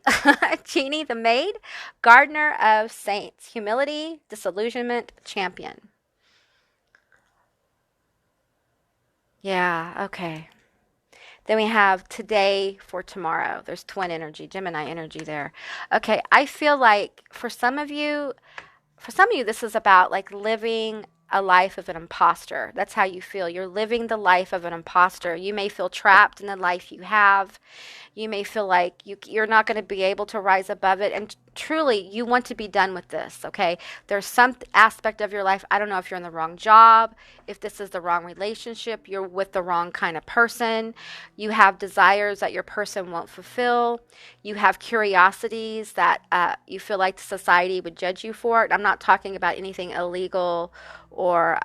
Genie the Maid, Gardener of Saints, Humility, Disillusionment, Champion. Yeah, okay. Then we have Today for Tomorrow. There's twin energy, Gemini energy there. Okay, I feel like for some of you, this is about like living a life of an imposter. That's how you feel. You're living the life of an imposter. You may feel trapped in the life you have. You may feel like you're not going to be able to rise above it. And truly, you want to be done with this, okay? There's some aspect of your life. I don't know if you're in the wrong job, if this is the wrong relationship, you're with the wrong kind of person. You have desires that your person won't fulfill. You have curiosities that you feel like society would judge you for. I'm not talking about anything illegal or,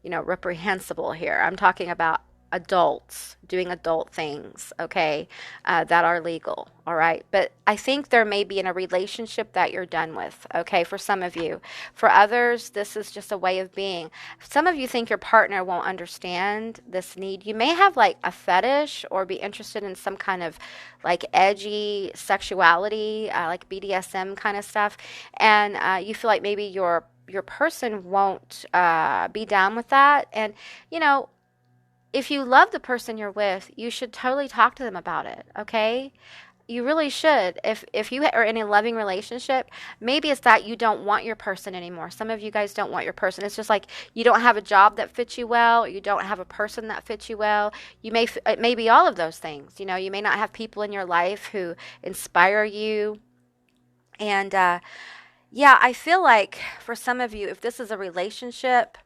reprehensible here. I'm talking about adults doing adult things, okay, that are legal, all right? But I think there may be in a relationship that you're done with, okay, for some of you. For others, this is just a way of being. Some of you think your partner won't understand this need. You may have like a fetish or be interested in some kind of like edgy sexuality, like BDSM kind of stuff, and you feel like maybe your person won't be down with that. And, if you love the person you're with, you should totally talk to them about it, okay? You really should. If you are in a loving relationship, maybe it's that you don't want your person anymore. Some of you guys don't want your person. It's just like you don't have a job that fits you well, or you don't have a person that fits you well. It may be all of those things. You may not have people in your life who inspire you. And yeah, I feel like for some of you, if this is a relationship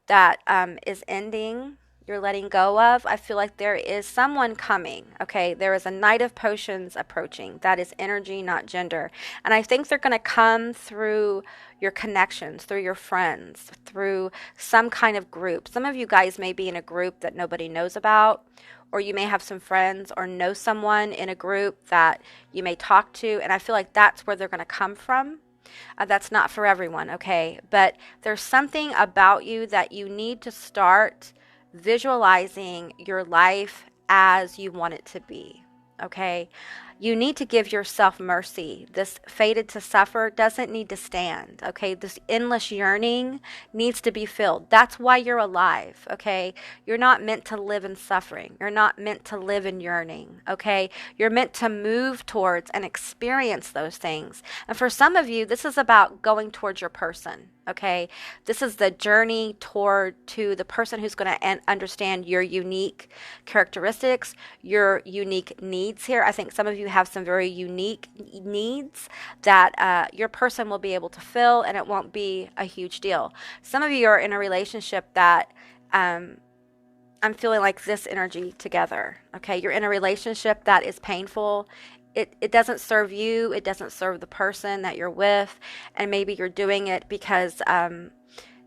that is ending, you're letting go of, I feel like there is someone coming, okay? There is a Knight of Potions approaching. That is energy, not gender. And I think they're going to come through your connections, through your friends, through some kind of group. Some of you guys may be in a group that nobody knows about, or you may have some friends or know someone in a group that you may talk to, and I feel like that's where they're going to come from. That's not for everyone, okay? But there's something about you that you need to start visualizing your life as you want it to be, okay? You need to give yourself mercy. This fated to suffer doesn't need to stand, okay? This endless yearning needs to be filled. That's why you're alive, okay? You're not meant to live in suffering. You're not meant to live in yearning, okay? You're meant to move towards and experience those things. And for some of you, this is about going towards your person, okay? This is the journey to the person who's going to understand your unique characteristics, your unique needs here. I think some of you have some very unique needs that your person will be able to fill, and it won't be a huge deal. Some of you are in a relationship that I'm feeling like this energy together, okay? You're in a relationship that is painful. it doesn't serve you, it doesn't serve the person that you're with, and maybe you're doing it because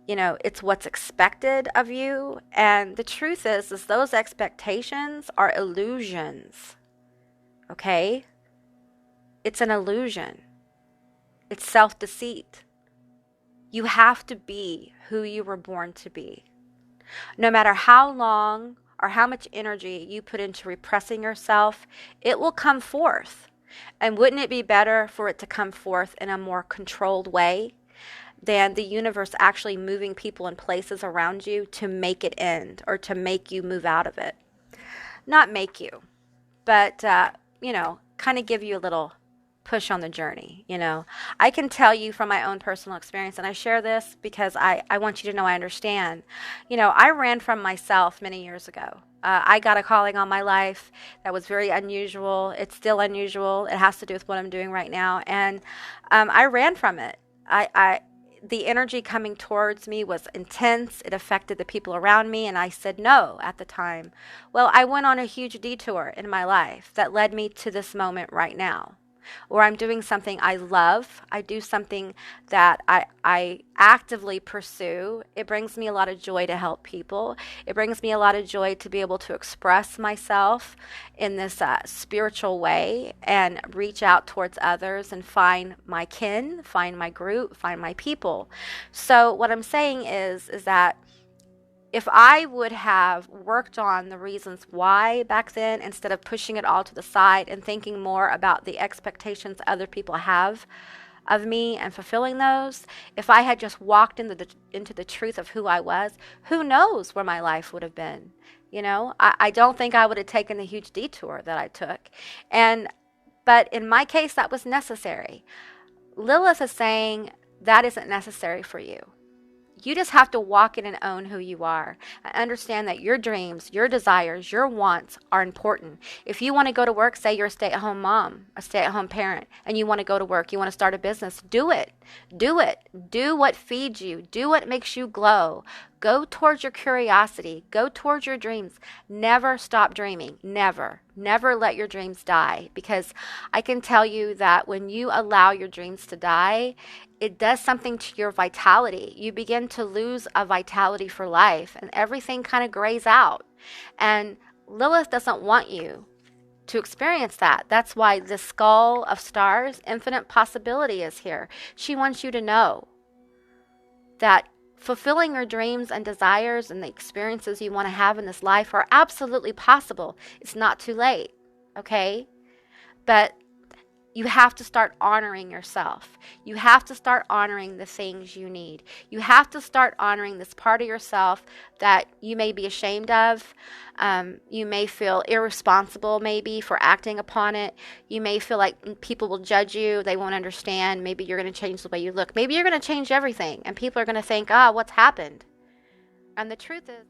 it's what's expected of you. And the truth is those expectations are illusions. Okay? It's an illusion. It's self-deceit. You have to be who you were born to be. No matter how long or how much energy you put into repressing yourself, it will come forth. And wouldn't it be better for it to come forth in a more controlled way than the universe actually moving people and places around you to make it end or to make you move out of it? Not make you, but, kind of give you a little push on the journey. I can tell you from my own personal experience, and I share this because I want you to know I understand. I ran from myself many years ago. I got a calling on my life that was very unusual. It's still unusual. It has to do with what I'm doing right now. And I ran from it. The energy coming towards me was intense. It affected the people around me, and I said no at the time. Well, I went on a huge detour in my life that led me to this moment right now, where I'm doing something I love. I do something that I actively pursue. It brings me a lot of joy to help people. It brings me a lot of joy to be able to express myself in this spiritual way and reach out towards others and find my kin, find my group, find my people. So what I'm saying is that if I would have worked on the reasons why back then, instead of pushing it all to the side and thinking more about the expectations other people have of me and fulfilling those, if I had just walked into the truth of who I was, who knows where my life would have been? I don't think I would have taken the huge detour that I took. But in my case, that was necessary. Lilith is saying that isn't necessary for you. You just have to walk in and own who you are and understand that your dreams, your desires, your wants are important. If you want to go to work, say you're a stay-at-home mom, a stay-at-home parent, and you want to go to work, you want to start a business, do it. Do it. Do what feeds you. Do what makes you glow. Go towards your curiosity. Go towards your dreams. Never stop dreaming. Never. Never let your dreams die. Because I can tell you that when you allow your dreams to die, it does something to your vitality. You begin to lose a vitality for life, and everything kind of grays out. And Lilith doesn't want you to experience that. That's why the skull of stars, infinite possibility, is here. She wants you to know that fulfilling your dreams and desires and the experiences you want to have in this life are absolutely possible. It's not too late, okay? But you have to start honoring yourself. You have to start honoring the things you need. You have to start honoring this part of yourself that you may be ashamed of. You may feel irresponsible maybe for acting upon it. You may feel like people will judge you. They won't understand. Maybe you're going to change the way you look. Maybe you're going to change everything. And people are going to think, what's happened? And the truth is,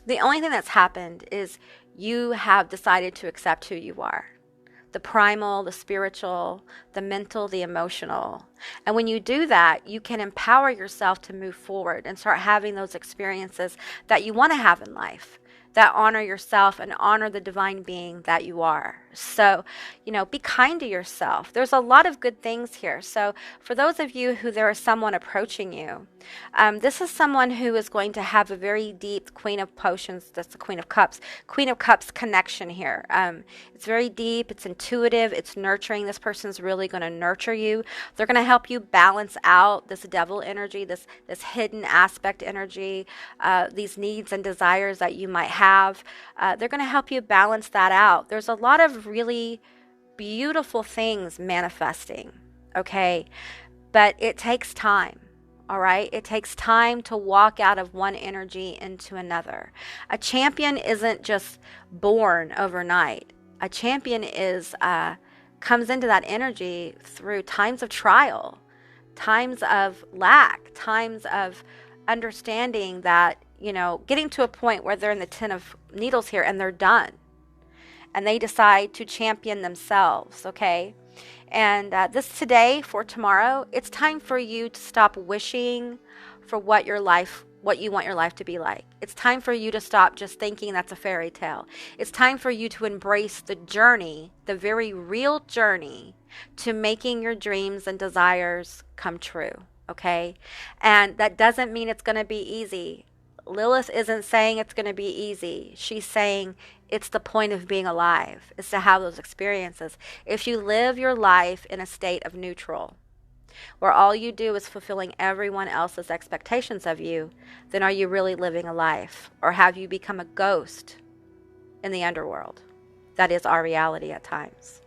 the only thing that's happened is you have decided to accept who you are. The primal, the spiritual, the mental, the emotional. And when you do that, you can empower yourself to move forward and start having those experiences that you want to have in life, that honor yourself and honor the divine being that you are. So, be kind to yourself. There's a lot of good things here. So for those of you who there is someone approaching you, this is someone who is going to have a very deep Queen of Potions, that's the Queen of Cups connection here. It's very deep, it's intuitive, it's nurturing. This person's really going to nurture you. They're going to help you balance out this devil energy, this hidden aspect energy, these needs and desires that you might have. They're going to help you balance that out. There's a lot of really beautiful things manifesting, okay? But it takes time. All right. It takes time to walk out of one energy into another. A champion isn't just born overnight. A champion comes into that energy through times of trial, times of lack, times of understanding that, getting to a point where they're in the 10 of needles here and they're done. And they decide to champion themselves, okay? And this today for tomorrow, it's time for you to stop wishing for what your life what you want your life to be like. It's time for you to stop just thinking that's a fairy tale. It's time for you to embrace the journey, the very real journey to making your dreams and desires come true, okay? And that doesn't mean it's going to be easy. Lilith isn't saying it's going to be easy. She's saying it's the point of being alive, is to have those experiences. If you live your life in a state of neutral, where all you do is fulfilling everyone else's expectations of you, then are you really living a life? Or have you become a ghost in the underworld? That is our reality at times.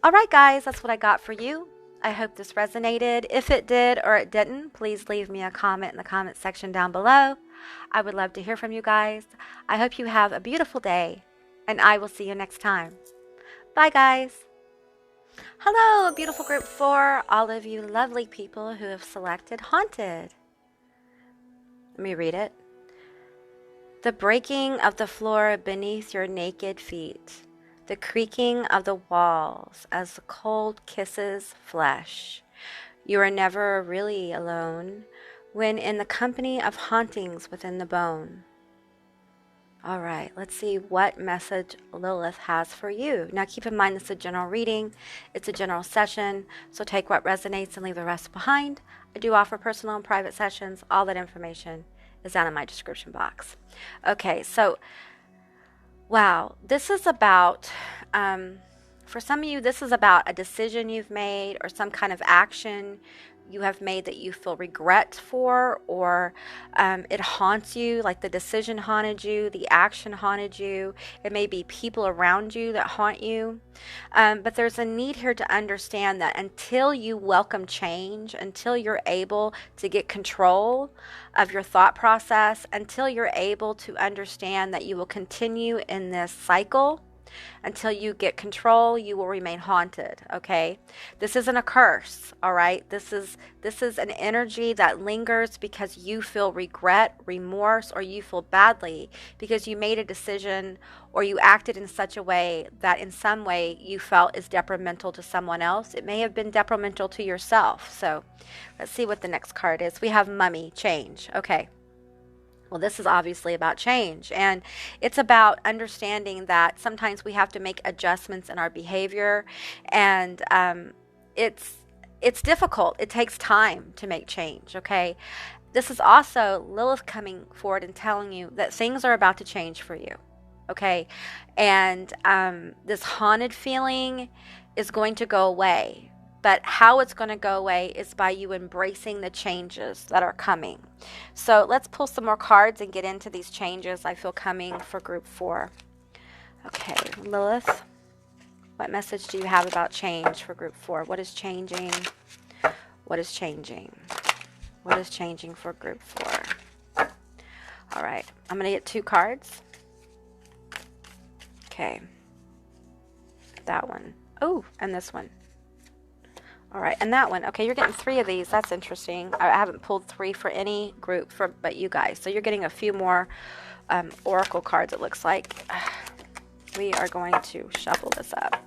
All right, guys, that's what I got for you. I hope this resonated. If it did or it didn't, please leave me a comment in the comment section down below. I would love to hear from you guys. I hope you have a beautiful day, and I will see you next time. Bye, guys. Hello, beautiful group 4, all of you lovely people who have selected Haunted. Let me read it. The breaking of the floor beneath your naked feet, the creaking of the walls as the cold kisses flesh. You are never really alone when in the company of hauntings within the bone. All right, let's see what message Lilith has for you. Now, keep in mind, this is a general reading. It's a general session, so take what resonates and leave the rest behind. I do offer personal and private sessions. All that information is down in my description box. Okay, so, wow, this is about, for some of you, this is about a decision you've made or some kind of action you have made that you feel regret for, or it haunts you, like the decision haunted you, the action haunted you. It may be people around you that haunt you. But there's a need here to understand that until you welcome change, until you're able to get control of your thought process, until you're able to understand that you will continue in this cycle, until you get control, you will remain haunted, okay? This isn't a curse, all right? This is an energy that lingers because you feel regret, remorse, or you feel badly because you made a decision or you acted in such a way that in some way you felt is detrimental to someone else. It may have been detrimental to yourself. So let's see what the next card is. We have Mummy, change, okay. Well, this is obviously about change, and it's about understanding that sometimes we have to make adjustments in our behavior, and it's difficult. It takes time to make change, okay? This is also Lilith coming forward and telling you that things are about to change for you, okay? And this haunted feeling is going to go away. But how it's going to go away is by you embracing the changes that are coming. So let's pull some more cards and get into these changes I feel coming for group 4. Okay, Lilith, what message do you have about change for group 4? What is changing? What is changing? What is changing for group 4? All right, I'm going to get 2 cards. Okay, that one. Oh, and this one. All right, and that one. Okay, you're getting 3 of these. That's interesting. I haven't pulled 3 for any group but you guys. So you're getting a few more oracle cards, it looks like. We are going to shuffle this up.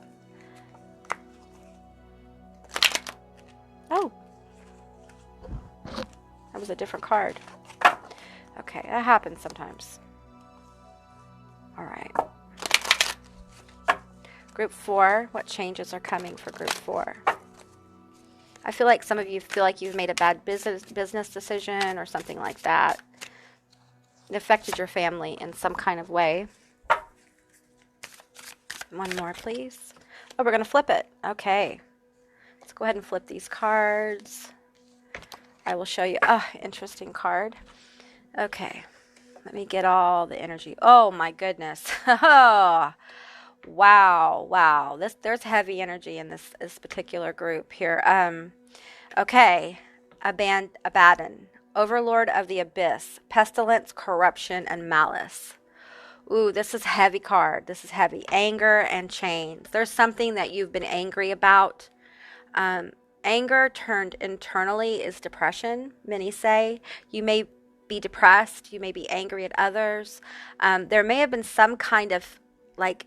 Oh. That was a different card. Okay, that happens sometimes. All right. Group 4, what changes are coming for group 4? I feel like some of you feel like you've made a bad business decision or something like that. It affected your family in some kind of way. One more, please. Oh, we're going to flip it. Okay. Let's go ahead and flip these cards. I will show you. Oh, interesting card. Okay. Let me get all the energy. Oh, my goodness. Oh, wow. There's heavy energy in this particular group here. Okay. Abaddon, Overlord of the Abyss, Pestilence, Corruption, and Malice. Ooh, this is heavy card. This is heavy. Anger and chains. There's something that you've been angry about. Anger turned internally is depression, many say. You may be depressed. You may be angry at others. There may have been some kind of like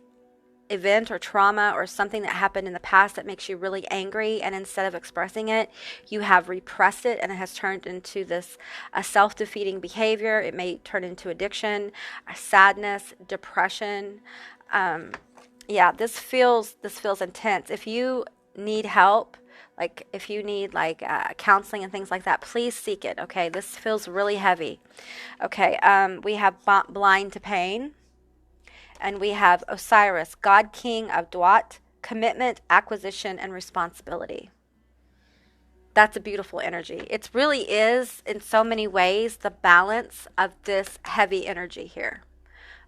event or trauma or something that happened in the past that makes you really angry, and instead of expressing it, you have repressed it, and it has turned into this a self-defeating behavior. It may turn into addiction, sadness, depression. Yeah, this feels intense. If you need help, like if you need like counseling and things like that, please seek it. Okay, this feels really heavy. Okay, we have blind to pain. And we have Osiris, God King of Duat, commitment, acquisition, and responsibility. That's a beautiful energy. It really is, in so many ways, the balance of this heavy energy here.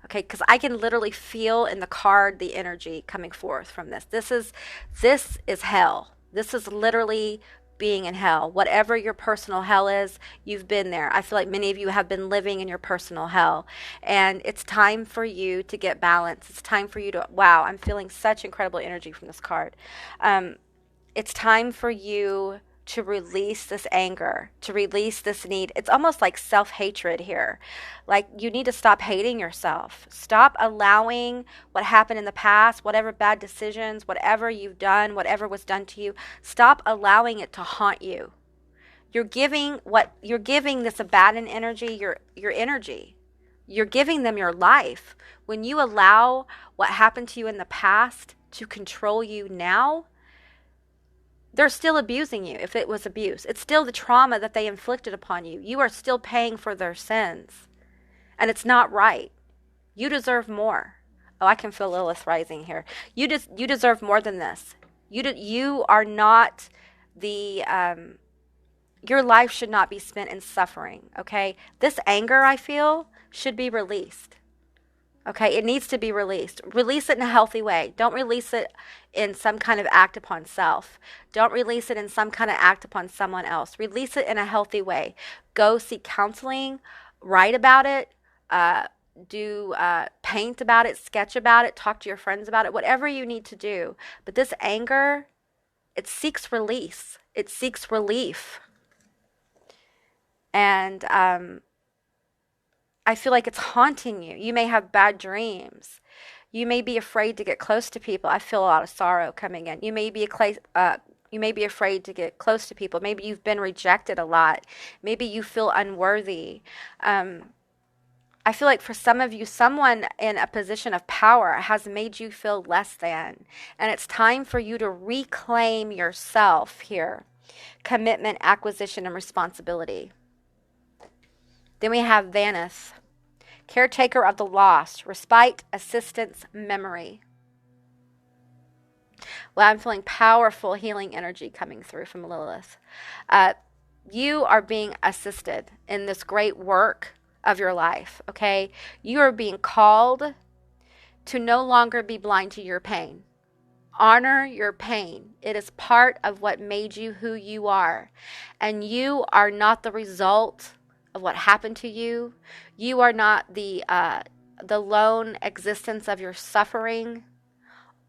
Okay, because I can literally feel in the card the energy coming forth from this. This is hell. This is literally being in hell. Whatever your personal hell is, you've been there. I feel like many of you have been living in your personal hell, and it's time for you to get balance. It's time for you to, wow, I'm feeling such incredible energy from this card. It's time for you to release this anger, to release this need. It's almost like self-hatred here. Like, you need to stop hating yourself. Stop allowing what happened in the past, whatever bad decisions, whatever you've done, whatever was done to you, stop allowing it to haunt you. You're giving this abandoned energy, your energy. You're giving them your life. When you allow what happened to you in the past to control you now, they're still abusing you. If it was abuse, it's still the trauma that they inflicted upon you. You are still paying for their sins, and it's not right. You deserve more. Oh, I can feel Lilith rising here. You deserve more than this. You are not the your life should not be spent in suffering. Okay, this anger I feel should be released. Okay, it needs to be released. Release it in a healthy way. Don't release it in some kind of act upon self. Don't release it in some kind of act upon someone else. Release it in a healthy way. Go seek counseling, write about it, paint about it, sketch about it, talk to your friends about it, whatever you need to do. But this anger, it seeks release. It seeks relief. And I feel like it's haunting you. You may have bad dreams. You may be afraid to get close to people. I feel a lot of sorrow coming in. You may be afraid to get close to people. Maybe you've been rejected a lot. Maybe you feel unworthy. I feel like for some of you, someone in a position of power has made you feel less than. And it's time for you to reclaim yourself here. Commitment, acquisition, and responsibility. Then we have Vanith, caretaker of the lost, respite, assistance, memory. Well, I'm feeling powerful healing energy coming through from Lilith. You are being assisted in this great work of your life, okay? You are being called to no longer be blind to your pain. Honor your pain. It is part of what made you who you are. And you are not the result of what happened to you. You are not the lone existence of your suffering.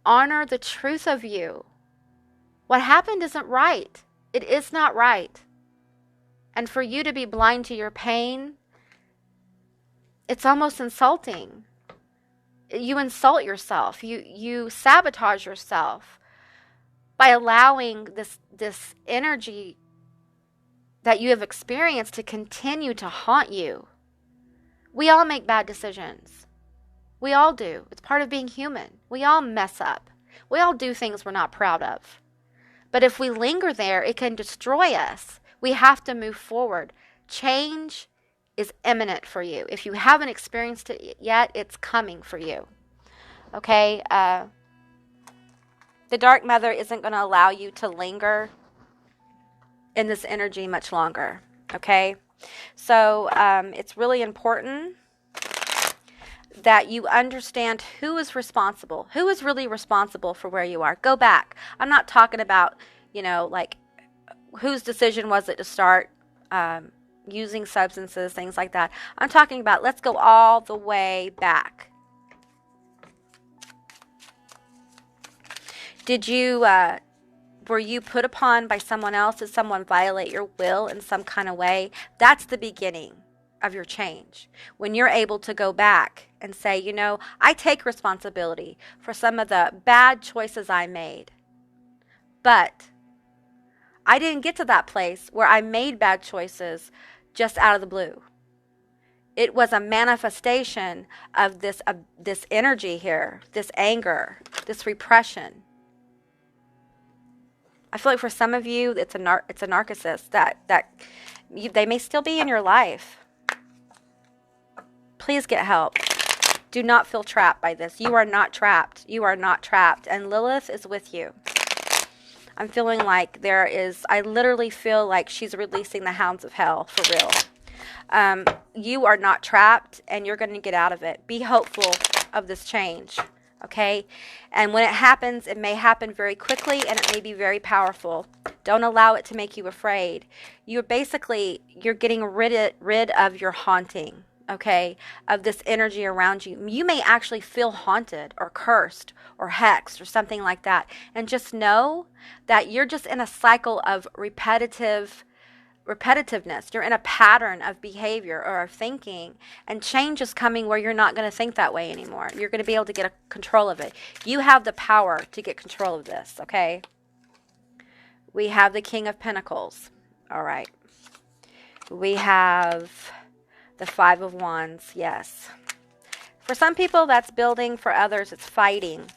Honor the truth of you. What happened isn't right. It is not right. And for you to be blind to your pain, it's almost insulting. You insult yourself. You sabotage yourself by allowing this energy that you have experienced to continue to haunt you. We all make bad decisions. We all do. It's part of being human. We all mess up. We all do things we're not proud of. But if we linger there, it can destroy us. We have to move forward. Change is imminent for you. If you haven't experienced it yet, it's coming for you. Okay? The Dark Mother isn't going to allow you to linger in this energy much longer. Okay? So it's really important that you understand who is responsible. Who is really responsible for where you are? Go back. I'm not talking about, like whose decision was it to start using substances, things like that. I'm talking about, let's go all the way back. Were you put upon by someone else? Did someone violate your will in some kind of way? That's the beginning. your change. When you're able to go back and say, you know, I take responsibility for some of the bad choices I made. But I didn't get to that place where I made bad choices just out of the blue. It was a manifestation of this energy here, this anger, this repression. I feel like for some of you, it's a narcissist they may still be in your life. Please get help. Do not feel trapped by this. You are not trapped. You are not trapped. And Lilith is with you. I'm feeling like I literally feel like she's releasing the hounds of hell for real. You are not trapped, and you're going to get out of it. Be hopeful of this change, okay? And when it happens, it may happen very quickly, and it may be very powerful. Don't allow it to make you afraid. You're getting rid of your haunting, okay, of this energy around you. You may actually feel haunted or cursed or hexed or something like that. And just know that you're just in a cycle of repetitiveness. You're in a pattern of behavior or of thinking, and change is coming where you're not going to think that way anymore. You're going to be able to get control of it. You have the power to get control of this, okay? We have the King of Pentacles. All right. We have the Five of Wands. Yes. For some people, that's building. For others, it's fighting.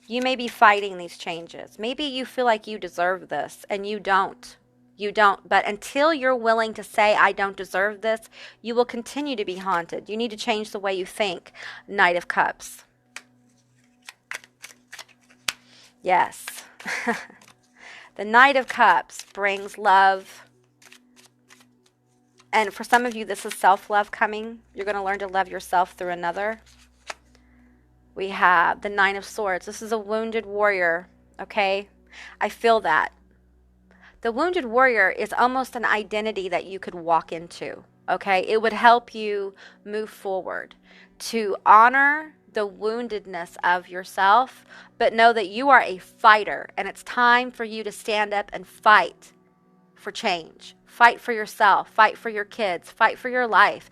You may be fighting these changes. Maybe you feel like you deserve this, and you don't. You don't. But until you're willing to say, I don't deserve this, you will continue to be haunted. You need to change the way you think. Knight of Cups. Yes. The Knight of Cups brings love. And for some of you, this is self-love coming. You're going to learn to love yourself through another. We have the Nine of Swords. This is a wounded warrior, okay? I feel that. The wounded warrior is almost an identity that you could walk into, okay? It would help you move forward to honor the woundedness of yourself, but know that you are a fighter, and it's time for you to stand up and fight for change. Fight for yourself. Fight for your kids. Fight for your life.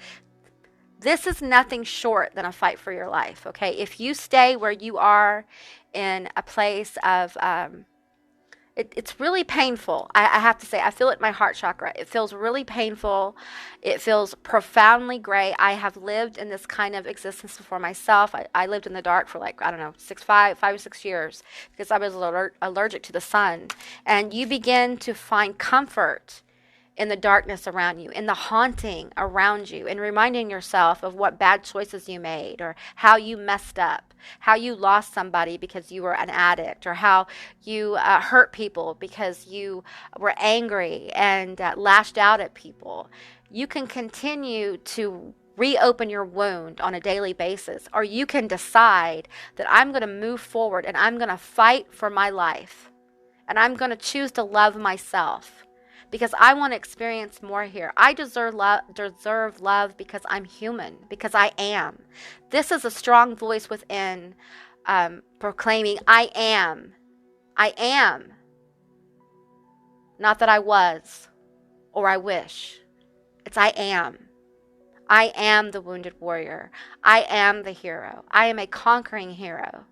This is nothing short than a fight for your life, okay? If you stay where you are in a place of... It's really painful. I have to say, I feel it in my heart chakra. It feels really painful. It feels profoundly gray. I have lived in this kind of existence before myself. I lived in the dark for like, I don't know, 5 or 6 years because I was allergic to the sun. And you begin to find comfort in the darkness around you, in the haunting around you, and reminding yourself of what bad choices you made, or how you messed up, how you lost somebody because you were an addict, or how you hurt people because you were angry and lashed out at people. You can continue to reopen your wound on a daily basis, or you can decide that I'm going to move forward and I'm going to fight for my life, and I'm going to choose to love myself. Because I want to experience more here. I deserve love because I'm human, because I am. This is a strong voice within proclaiming, I am. I am. Not that I was or I wish. It's I am. I am the wounded warrior. I am the hero. I am a conquering hero.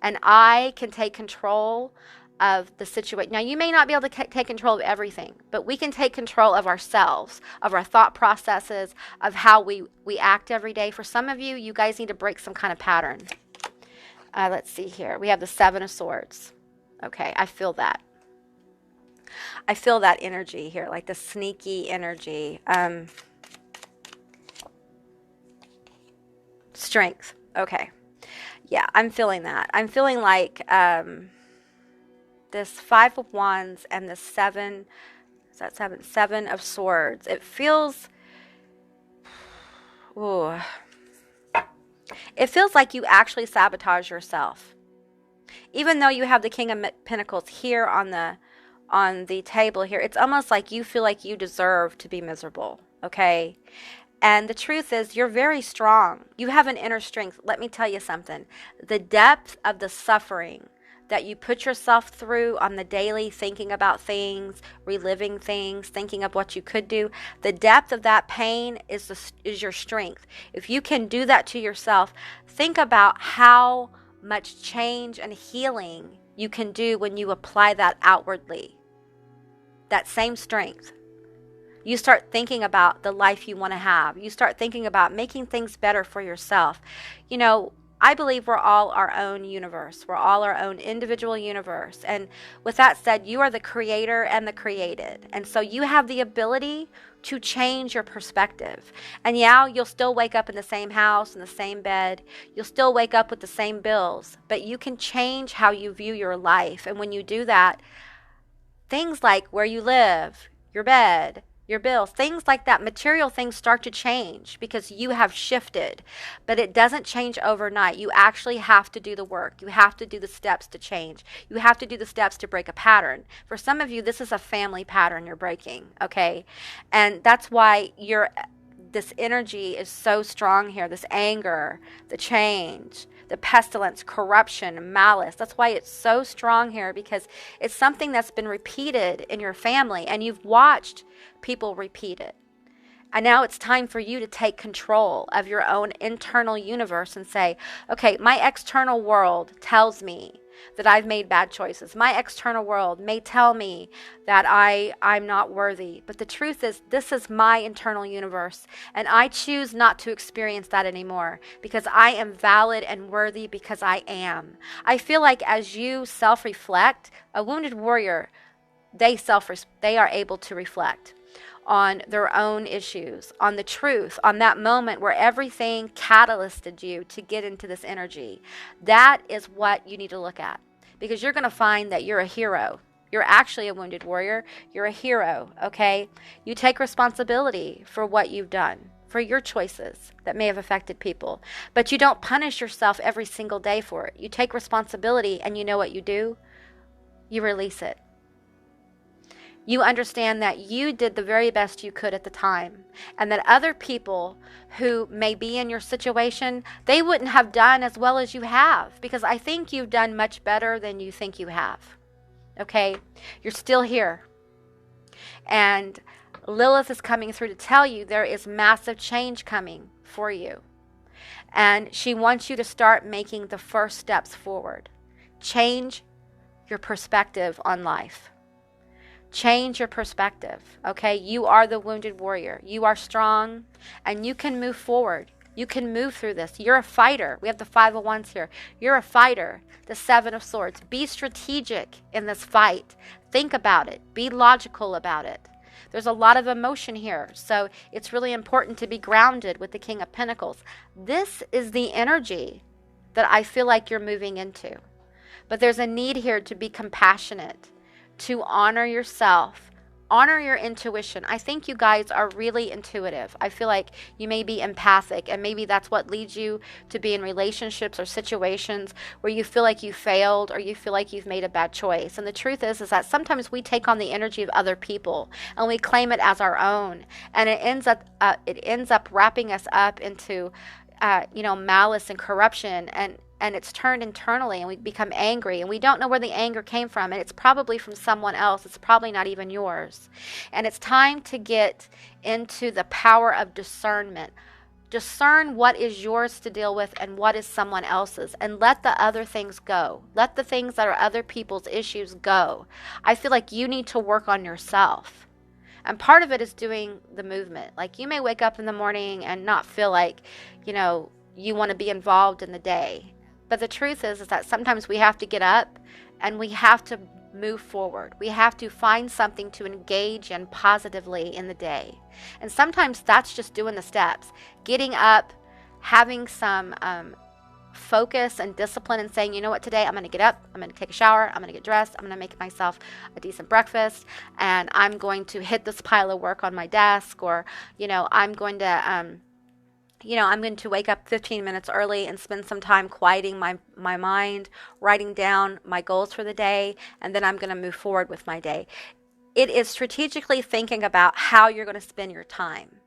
And I can take control of the situation. Now, you may not be able to take control of everything, but we can take control of ourselves, of our thought processes, of how we act every day. For some of you, you guys need to break some kind of pattern. Let's see here. We have the Seven of Swords. Okay, I feel that. I feel that energy here, like the sneaky energy. Strength. Okay. Yeah, I'm feeling that. I'm feeling like... this Five of Wands and the Seven of Swords. It feels, it feels like you actually sabotage yourself. Even though you have the King of Pentacles here on the table here, it's almost like you feel like you deserve to be miserable, okay? And the truth is, you're very strong. You have an inner strength. Let me tell you something. The depth of the suffering that you put yourself through on the daily, thinking about things, reliving things, thinking of what you could do, the depth of that pain is your strength. If you can do that to yourself, think about how much change and healing you can do when you apply that outwardly. That same strength. You start thinking about the life you want to have. You start thinking about making things better for yourself. You know, I believe we're all our own universe. We're all our own individual universe. And with that said, you are the creator and the created. And so you have the ability to change your perspective. And yeah, you'll still wake up in the same house, in the same bed. You'll still wake up with the same bills. But you can change how you view your life. And when you do that, things like where you live, your bed, your bills, things like that, material things start to change because you have shifted. But it doesn't change overnight. You actually have to do the work. You have to do the steps to change. You have to do the steps to break a pattern. For some of you, this is a family pattern you're breaking, okay? And that's why this energy is so strong here, this anger, the change, the pestilence, corruption, malice. That's why it's so strong here, because it's something that's been repeated in your family and you've watched people repeat it. And now it's time for you to take control of your own internal universe and say, okay, my external world tells me that I've made bad choices. My external world may tell me that I'm not worthy. But the truth is, this is my internal universe. And I choose not to experience that anymore because I am valid and worthy because I am. I feel like as you self-reflect, a wounded warrior, they are able to reflect on their own issues, on the truth, on that moment where everything catalysted you to get into this energy. That is what you need to look at, because you're going to find that you're a hero. You're actually a wounded warrior. You're a hero, okay? You take responsibility for what you've done, for your choices that may have affected people. But you don't punish yourself every single day for it. You take responsibility, and you know what you do? You release it. You understand that you did the very best you could at the time, and that other people who may be in your situation, they wouldn't have done as well as you have, because I think you've done much better than you think you have. Okay? You're still here. And Lilith is coming through to tell you there is massive change coming for you. And she wants you to start making the first steps forward. Change your perspective on life. Change your perspective, okay? You are the wounded warrior. You are strong, and you can move forward. You can move through this. You're a fighter. We have the 5 of Wands here. You're a fighter. The 7 of Swords. Be strategic in this fight. Think about it. Be logical about it. There's a lot of emotion here, so it's really important to be grounded with the King of Pentacles. This is the energy that I feel like you're moving into. But there's a need here to be compassionate, to honor yourself, honor your intuition. I think you guys are really intuitive. I feel like you may be empathic, and maybe that's what leads you to be in relationships or situations where you feel like you failed or you feel like you've made a bad choice. And the truth is that sometimes we take on the energy of other people and we claim it as our own, and it ends up wrapping us up into malice and corruption, and it's turned internally, and we become angry, and we don't know where the anger came from, and it's probably from someone else. It's probably not even yours. And it's time to get into the power of discernment. Discern what is yours to deal with and what is someone else's, and let the other things go. Let the things that are other people's issues go. I feel like you need to work on yourself. And part of it is doing the movement. Like, you may wake up in the morning and not feel like, you want to be involved in the day. But the truth is that sometimes we have to get up and we have to move forward. We have to find something to engage in positively in the day. And sometimes that's just doing the steps. Getting up, having some focus and discipline, and saying, you know what, today I'm going to get up, I'm going to take a shower, I'm going to get dressed, I'm going to make myself a decent breakfast, and I'm going to hit this pile of work on my desk, or, I'm going to wake up 15 minutes early and spend some time quieting my mind, writing down my goals for the day, and then I'm going to move forward with my day. It is strategically thinking about how you're going to spend your time,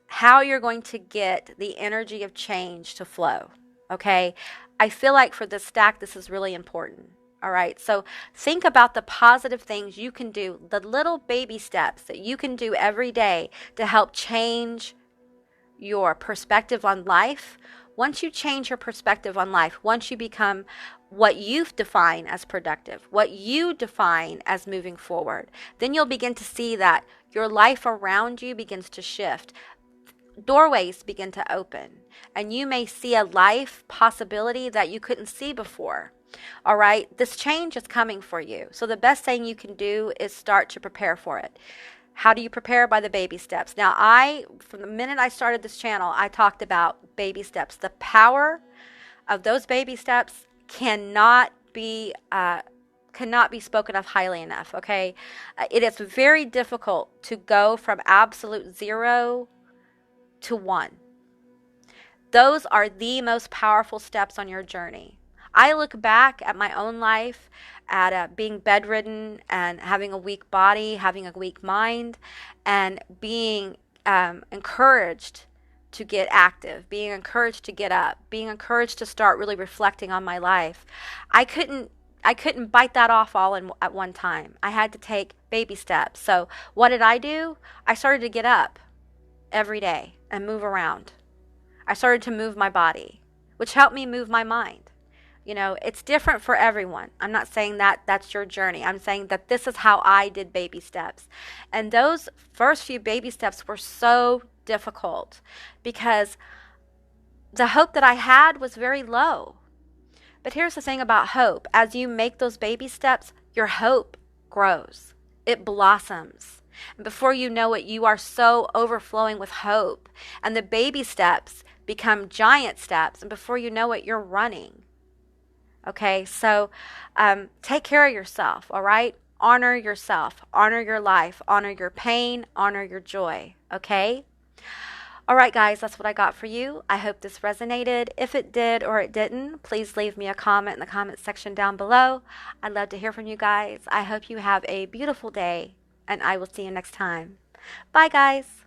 how you're going to get the energy of change to flow, okay? I feel like for this stack, this is really important, All right. So think about the positive things you can do, the little baby steps that you can do every day to help change your perspective on life. Once you change your perspective on life, once you become what you define as productive, what you define as moving forward, then you'll begin to see that your life around you begins to shift. Doorways begin to open, and you may see a life possibility that you couldn't see before. All right, this change is coming for you. So the best thing you can do is start to prepare for it. How do you prepare? By the baby steps. Now, from the minute I started this channel, I talked about baby steps. The power of those baby steps cannot be spoken of highly enough. Okay, it is very difficult to go from absolute 0 to 1. Those are the most powerful steps on your journey. I look back at my own life, at being bedridden and having a weak body, having a weak mind, and being encouraged to get active, being encouraged to get up, being encouraged to start really reflecting on my life. I couldn't bite that off all at one time. I had to take baby steps. So what did I do? I started to get up every day and move around. I started to move my body, which helped me move my mind. You know, it's different for everyone. I'm not saying that that's your journey. I'm saying that this is how I did baby steps. And those first few baby steps were so difficult because the hope that I had was very low. But here's the thing about hope. As you make those baby steps, your hope grows. It blossoms. And before you know it, you are so overflowing with hope. And the baby steps become giant steps. And before you know it, you're running. Okay, so take care of yourself, all right? Honor yourself, honor your life, honor your pain, honor your joy, okay? All right, guys, that's what I got for you. I hope this resonated. If it did or it didn't, please leave me a comment in the comment section down below. I'd love to hear from you guys. I hope you have a beautiful day, and I will see you next time. Bye, guys.